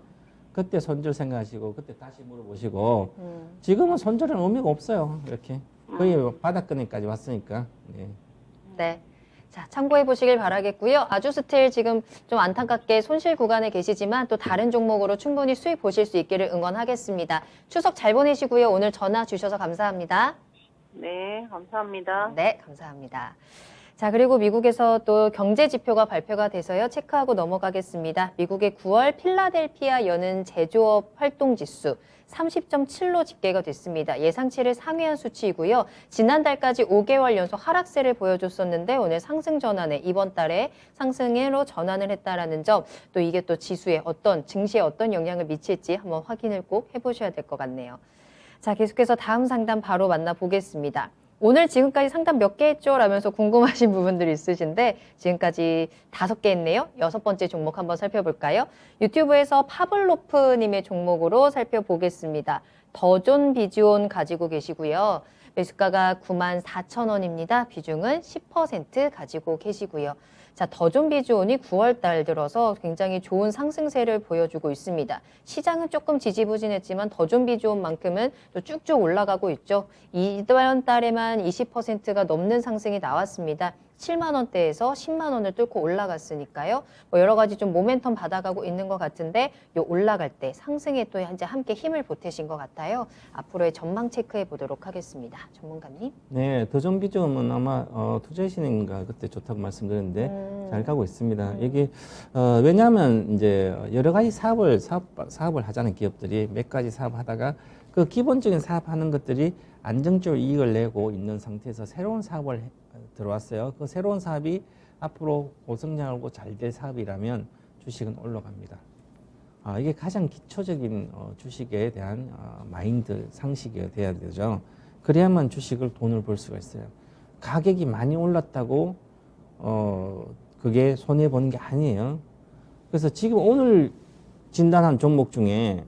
그때 손절 생각하시고 그때 다시 물어보시고 지금은 손절은 의미가 없어요. 이렇게 거의 바닥권까지 왔으니까. 예. 네. 자, 참고해 보시길 바라겠고요. 아주스틸 지금 좀 안타깝게 손실 구간에 계시지만 또 다른 종목으로 충분히 수익 보실 수 있기를 응원하겠습니다. 추석 잘 보내시고요. 오늘 전화 주셔서 감사합니다. 네, 감사합니다. 네, 감사합니다. 자, 그리고 미국에서 또 경제 지표가 발표가 돼서요. 체크하고 넘어가겠습니다. 미국의 9월 필라델피아 여는 제조업 활동 지수 30.7로 집계가 됐습니다. 예상치를 상회한 수치이고요. 지난달까지 5개월 연속 하락세를 보여줬었는데 오늘 상승 전환에 이번 달에 상승으로 전환을 했다라는 점, 또 이게 또 지수에 증시에 어떤 영향을 미칠지 한번 확인을 꼭 해보셔야 될 것 같네요. 자, 계속해서 다음 상담 바로 만나보겠습니다. 오늘 지금까지 상담 몇 개 했죠? 라면서 궁금하신 부분들이 있으신데 지금까지 5개 했네요. 6번째 종목 한번 살펴볼까요? 유튜브에서 파블로프님의 종목으로 살펴보겠습니다. 더존 비주온 가지고 계시고요. 매수가가 94,000원입니다. 비중은 10% 가지고 계시고요. 자, 더존비즈온이 9월 달 들어서 굉장히 좋은 상승세를 보여주고 있습니다. 시장은 조금 지지부진했지만 더존비즈온만큼은 또 쭉쭉 올라가고 있죠. 이번 달에만 20%가 넘는 상승이 나왔습니다. 7만 원대에서 10만 원을 뚫고 올라갔으니까요. 뭐 여러 가지 좀 모멘텀 받아가고 있는 것 같은데 요 올라갈 때 상승에 또 이제 함께 힘을 보태신 것 같아요. 앞으로의 전망 체크해 보도록 하겠습니다. 전문가님. 네, 더존비즈온은 아마 투자신인가 그때 좋다고 말씀드렸는데 잘 가고 있습니다. 이게 왜냐하면 이제 여러 가지 사업을 하자는 기업들이 몇 가지 사업 하다가 그 기본적인 사업하는 것들이 안정적으로 이익을 내고 있는 상태에서 새로운 사업을 들어왔어요. 그 새로운 사업이 앞으로 고성장하고 잘 될 사업이라면 주식은 올라갑니다. 이게 가장 기초적인 주식에 대한 마인드, 상식이 돼야 되죠. 그래야만 주식을 돈을 벌 수가 있어요. 가격이 많이 올랐다고 그게 손해 보는 게 아니에요. 그래서 지금 오늘 진단한 종목 중에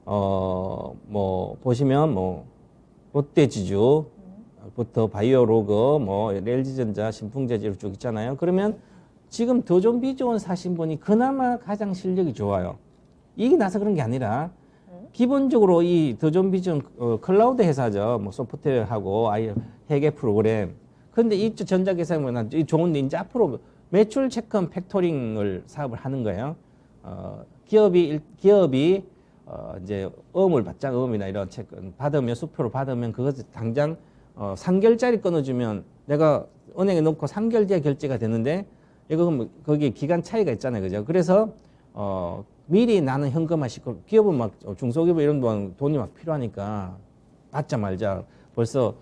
뭐 보시면 뭐 롯데지주부터 바이오로그, 뭐 LG전자, 신풍재질 쭉 있잖아요. 그러면 지금 더존비즈온 사신 분이 그나마 가장 실력이 좋아요. 이게 나서 그런 게 아니라 기본적으로 이 더존비즈온 클라우드 회사죠. 뭐 소프트웨어하고 회계 프로그램. 그런데 이 전자계산은 좋은데 이제 앞으로 매출 체크 팩토링을 사업을 하는 거예요. 기업이 이제 어음을 받자, 어음이나 이런 체크 받으면 수표로 받으면 그것을 당장 3개월짜리 끊어주면 내가 은행에 넣고 3개월 뒤에 결제가 되는데 이거 거기 기간 차이가 있잖아요, 그죠? 그래서 미리 나는 현금화 시켜. 기업은 막 중소기업 이런 건 돈이 막 필요하니까 받자 말자. 벌써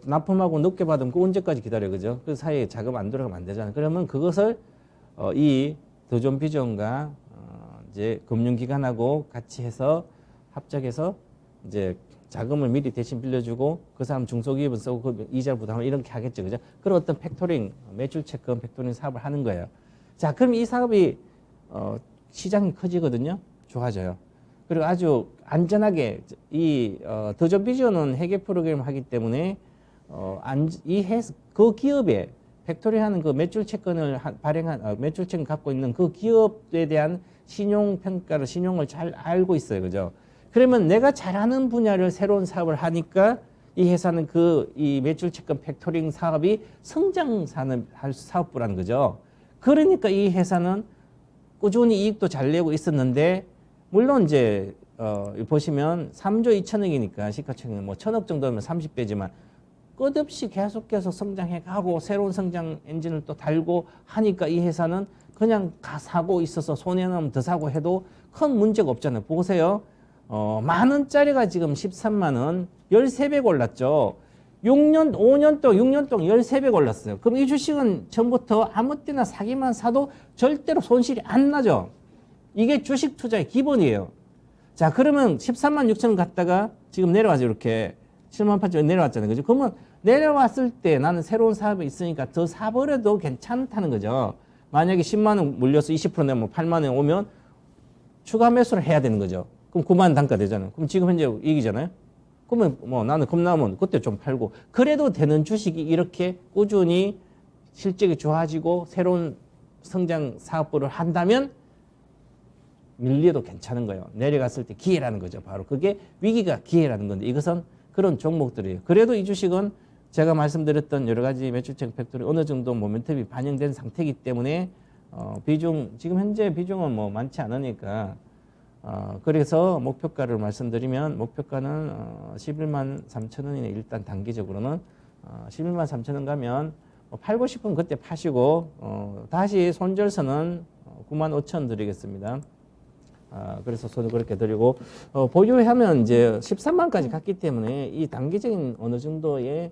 납품하고 늦게 받으면 그 언제까지 기다려, 그죠? 그 사이에 자금 안 들어가면 안 되잖아요. 그러면 그것을 이 더존비즈온과 이제 금융기관하고 같이 해서 합작해서 이제 자금을 미리 대신 빌려주고 그 사람 중소기업은 쓰고 그 이자를 부담하고 이렇게 하겠죠, 그죠? 그런 어떤 팩토링, 매출 체크 팩토링 사업을 하는 거예요. 자, 그럼 이 사업이 시장이 커지거든요. 좋아져요. 그리고 아주 안전하게 이 더존비즈온은 회계 프로그램을 하기 때문에 그 기업에 팩토리하는 그 매출 채권을 발행한 매출 채권 갖고 있는 그 기업에 대한 신용 평가를 신용을 잘 알고 있어요, 그죠? 그러면 내가 잘하는 분야를 새로운 사업을 하니까 이 회사는 이 매출 채권 팩토링 사업이 성장하는 사업부라는 거죠. 그러니까 이 회사는 꾸준히 이익도 잘 내고 있었는데 물론 이제 보시면 3조 2천억이니까 시가총액 뭐 1,000억 정도면 30배지만 끝없이 계속해서 성장해 가고 새로운 성장 엔진을 또 달고 하니까 이 회사는 그냥 사고 있어서 손해나면 더 사고 해도 큰 문제가 없잖아요. 보세요. 만 원짜리가 지금 13만 원, 13배 올랐죠. 5년 동안 13배 올랐어요. 그럼 이 주식은 처음부터 아무 때나 사기만 사도 절대로 손실이 안 나죠. 이게 주식 투자의 기본이에요. 자, 그러면 13만 6천 원 갔다가 지금 내려와서 이렇게 7만 8천 원 내려왔잖아요. 그죠? 그러면 내려왔을 때 나는 새로운 사업이 있으니까 더 사버려도 괜찮다는 거죠. 만약에 10만 원 물려서 20% 내면 8만 원 오면 추가 매수를 해야 되는 거죠. 그럼 9만 원 단가 되잖아요. 그럼 지금 현재 이익이잖아요. 그러면 뭐 나는 겁나면 그때 좀 팔고 그래도 되는 주식이 이렇게 꾸준히 실적이 좋아지고 새로운 성장 사업부를 한다면 밀려도 괜찮은 거예요. 내려갔을 때 기회라는 거죠. 바로 그게 위기가 기회라는 건데 이것은 그런 종목들이에요. 그래도 이 주식은 제가 말씀드렸던 여러 가지 매출책 팩토리 어느 정도 모멘텀이 반영된 상태이기 때문에 지금 현재 비중은 뭐 많지 않으니까 그래서 목표가를 말씀드리면 목표가는 11만 3천 원이네. 일단 단기적으로는 11만 3천 원 가면 팔고 싶으면 그때 파시고 다시 손절선은 9만 5천 원 드리겠습니다. 그래서 손을 그렇게 드리고 보유하면 이제 13만까지 갔기 때문에 이 단기적인 어느 정도의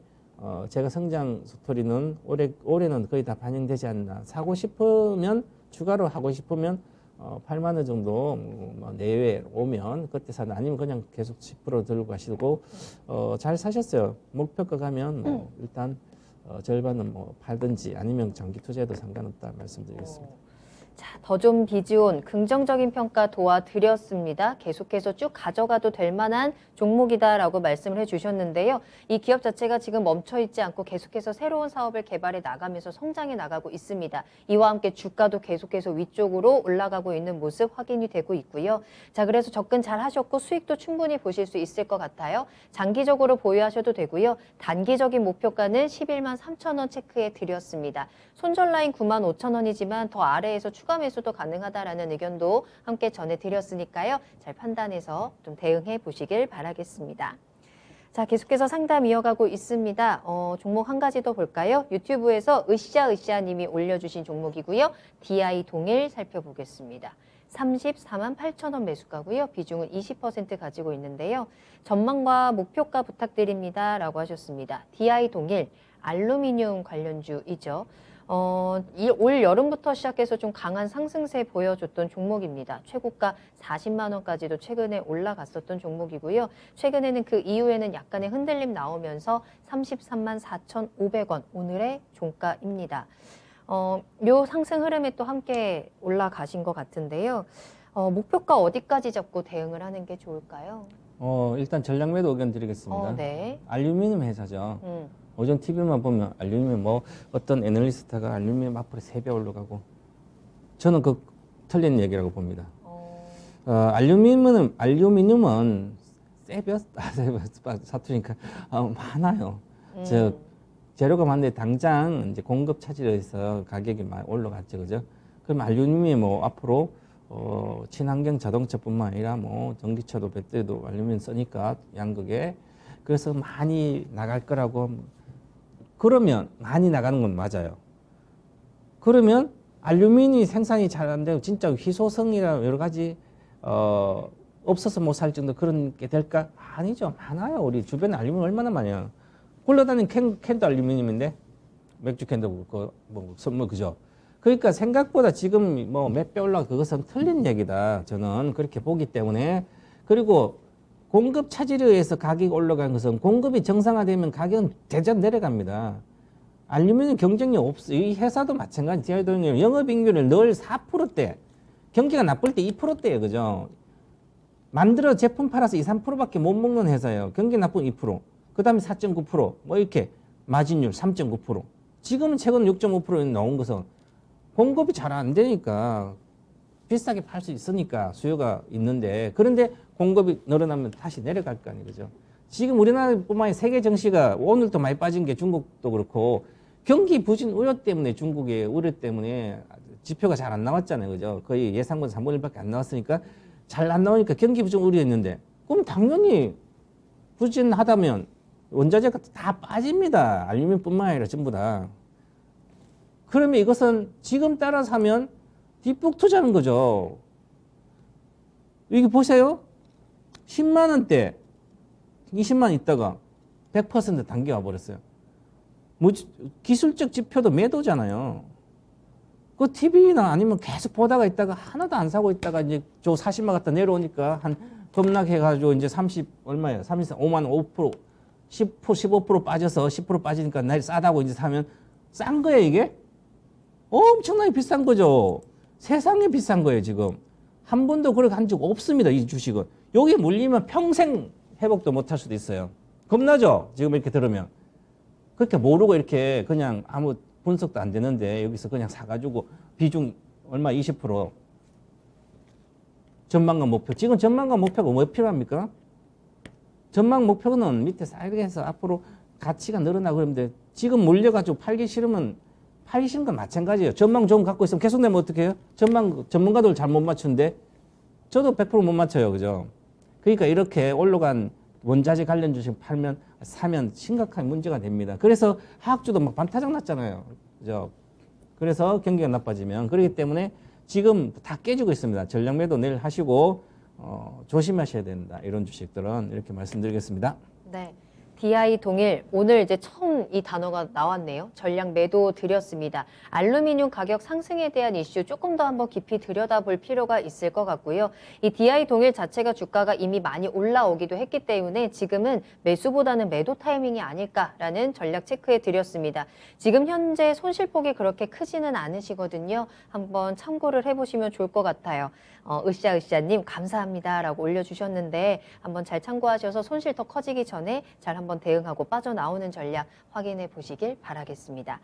제가 성장 스토리는 올해는 거의 다 반영되지 않나. 사고 싶으면 추가로 하고 싶으면 8만 원 정도 뭐 내외 오면 그때 사는 아니면 그냥 계속 10% 들고 가시고 잘 사셨어요. 목표가 가면 뭐 일단 절반은 뭐 팔든지 아니면 장기 투자해도 상관없다 말씀드리겠습니다. 자, 더좀 비지온 긍정적인 평가 도와드렸습니다. 계속해서 쭉 가져가도 될 만한 종목이다라고 말씀을 해주셨는데요. 이 기업 자체가 지금 멈춰있지 않고 계속해서 새로운 사업을 개발해 나가면서 성장해 나가고 있습니다. 이와 함께 주가도 계속해서 위쪽으로 올라가고 있는 모습 확인이 되고 있고요. 자, 그래서 접근 잘 하셨고 수익도 충분히 보실 수 있을 것 같아요. 장기적으로 보유하셔도 되고요. 단기적인 목표가는 11만 3천 원 체크해 드렸습니다. 손절 라인 9만 5천 원이지만 더 아래에서 추가 매수도 가능하다라는 의견도 함께 전해드렸으니까요. 잘 판단해서 좀 대응해 보시길 바라겠습니다. 자, 계속해서 상담 이어가고 있습니다. 종목 한 가지 더 볼까요? 유튜브에서 으쌰으쌰님이 올려주신 종목이고요. DI 동일 살펴보겠습니다. 34만 8천 원 매수가고요. 비중은 20% 가지고 있는데요. 전망과 목표가 부탁드립니다. 라고 하셨습니다. DI 동일 알루미늄 관련주이죠. 올 여름부터 시작해서 좀 강한 상승세 보여줬던 종목입니다. 최고가 40만 원까지도 최근에 올라갔었던 종목이고요. 최근에는 그 이후에는 약간의 흔들림 나오면서 33만 4,500원 오늘의 종가입니다. 요 상승 흐름에 또 함께 올라가신 것 같은데요. 목표가 어디까지 잡고 대응을 하는 게 좋을까요? 일단 전략 매도 의견 드리겠습니다. 네. 알루미늄 회사죠. 오전 TV만 보면 알루미늄 어떤 애널리스트가 알루미늄 앞으로 3배 올라가고 저는 그 틀린 얘기라고 봅니다. 알루미늄은 사투리니까 많아요. 재료가 많은데 당장 이제 공급 차질에 의해서 가격이 많이 올라갔죠, 그죠? 그럼 알루미늄이 앞으로 친환경 자동차뿐만 아니라 전기차도 배터리도 알루미늄 쓰니까 양극에 그래서 많이 나갈 거라고. 그러면 많이 나가는 건 맞아요. 그러면 알루미늄 생산이 잘 안 되고 진짜 희소성이나 여러 가지 없어서 못 살 정도 그런 게 될까? 아니죠. 많아요. 우리 주변에 알루미늄 얼마나 많아요. 굴러다니는 캔도 알루미늄인데 맥주 캔도 선물 그죠? 그러니까 생각보다 지금 몇 배 올라가 그것은 틀린 얘기다. 저는 그렇게 보기 때문에. 그리고 공급 차질에 의해서 가격이 올라간 것은 공급이 정상화되면 가격은 대전 내려갑니다. 알루미늄 경쟁력 없어. 이 회사도 마찬가지. DI동일 영업익률을 늘 4%대, 경기가 나쁠 때 2%대예요, 그죠? 만들어 제품 팔아서 2, 3%밖에 못 먹는 회사예요. 경기 나쁘면 2%, 그 다음에 4.9%, 이렇게 마진율 3.9%. 지금은 최근 6.5% 나온 것은 공급이 잘 안 되니까 비싸게 팔 수 있으니까 수요가 있는데, 그런데 공급이 늘어나면 다시 내려갈 거 아니에요, 그죠? 지금 우리나라뿐만 아니라 세계 증시가 오늘도 많이 빠진 게 중국도 그렇고 경기 부진 우려 때문에 중국의 우려 때문에 지표가 잘 안 나왔잖아요, 그죠? 거의 예상보다 3분의 1밖에 안 나왔으니까 잘 안 나오니까 경기 부진 우려했는데 그럼 당연히 부진하다면 원자재가 다 빠집니다. 알루미늄뿐만 아니라 전부 다. 그러면 이것은 지금 따라서 하면 뒷북 투자하는 거죠. 여기 보세요. 10만 원대 20만 있다가 100% 당겨와 버렸어요. 기술적 지표도 매도잖아요. 그 TV나 아니면 계속 보다가 있다가 하나도 안 사고 있다가 이제 저 40만 갖다 내려오니까 한 급락해가지고 이제 30 얼마예요? 35만 5%, 10%, 15% 빠져서 10% 빠지니까 날 싸다고 이제 사면 싼 거예요, 이게? 엄청나게 비싼 거죠. 세상에 비싼 거예요, 지금. 한 번도 그렇게 한 적 없습니다, 이 주식은. 여기 물리면 평생 회복도 못 할 수도 있어요. 겁나죠? 지금 이렇게 들으면. 그렇게 모르고 이렇게 그냥 아무 분석도 안 되는데 여기서 그냥 사가지고 비중 얼마 20% 전망과 목표. 지금 전망과 목표가 뭐 필요합니까? 전망 목표는 밑에 쌓이게 해서 앞으로 가치가 늘어나고 그러는데 지금 물려가지고 팔기 싫으면 팔기 싫은 건 마찬가지예요. 전망 좀 갖고 있으면 계속 내면 어떻게 해요? 전문가들 잘 못 맞추는데 저도 100% 못 맞춰요. 그죠? 그러니까 이렇게 올라간 원자재 관련 주식 사면 심각한 문제가 됩니다. 그래서 화학주도 막 반타작 났잖아요. 그죠? 그래서 경기가 나빠지면. 그렇기 때문에 지금 다 깨지고 있습니다. 전략 매도 내일 하시고 조심하셔야 된다. 이런 주식들은 이렇게 말씀드리겠습니다. 네. DI 동일 오늘 이제 처음 이 단어가 나왔네요. 전략 매도 드렸습니다. 알루미늄 가격 상승에 대한 이슈 조금 더 한번 깊이 들여다볼 필요가 있을 것 같고요. 이 DI 동일 자체가 주가가 이미 많이 올라오기도 했기 때문에 지금은 매수보다는 매도 타이밍이 아닐까라는 전략 체크해 드렸습니다. 지금 현재 손실폭이 그렇게 크지는 않으시거든요. 한번 참고를 해보시면 좋을 것 같아요. 으쌰으쌰님 감사합니다라고 올려주셨는데 한번 잘 참고하셔서 손실 더 커지기 전에 잘 한번 대응하고 빠져나오는 전략 확인해 보시길 바라겠습니다.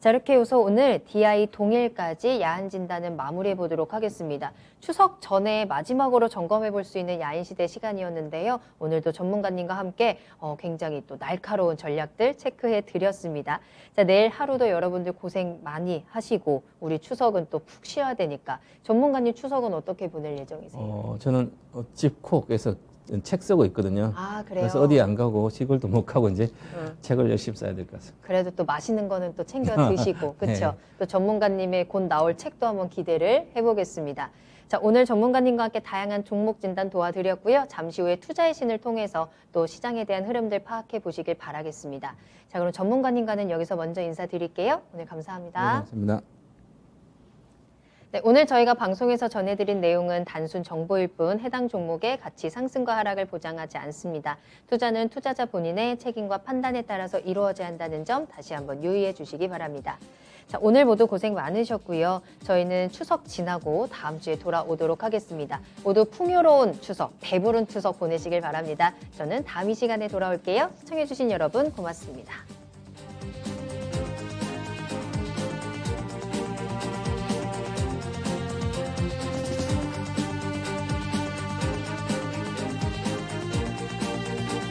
자, 이렇게 해서 오늘 DI 동일까지 야한 진단은 마무리해 보도록 하겠습니다. 추석 전에 마지막으로 점검해 볼 수 있는 야인시대 시간이었는데요. 오늘도 전문가님과 함께 굉장히 또 날카로운 전략들 체크해 드렸습니다. 자, 내일 하루도 여러분들 고생 많이 하시고 우리 추석은 또 푹 쉬어야 되니까 전문가님 추석은 어떻게 보낼 예정이세요? 저는 집콕에서 책 쓰고 있거든요. 아, 그래요? 그래서 어디 안 가고 시골도 못 가고 이제 책을 열심히 써야 될 것 같습니다. 그래도 또 맛있는 거는 또 챙겨 드시고 그렇죠. 네. 또 전문가님의 곧 나올 책도 한번 기대를 해보겠습니다. 자, 오늘 전문가님과 함께 다양한 종목 진단 도와드렸고요. 잠시 후에 투자의 신을 통해서 또 시장에 대한 흐름들 파악해 보시길 바라겠습니다. 자, 그럼 전문가님과는 여기서 먼저 인사드릴게요. 오늘 감사합니다. 네, 감사합니다. 네, 오늘 저희가 방송에서 전해드린 내용은 단순 정보일 뿐 해당 종목의 가치 상승과 하락을 보장하지 않습니다. 투자는 투자자 본인의 책임과 판단에 따라서 이루어져야 한다는 점 다시 한번 유의해 주시기 바랍니다. 자, 오늘 모두 고생 많으셨고요. 저희는 추석 지나고 다음 주에 돌아오도록 하겠습니다. 모두 풍요로운 추석, 배부른 추석 보내시길 바랍니다. 저는 다음 이 시간에 돌아올게요. 시청해주신 여러분 고맙습니다.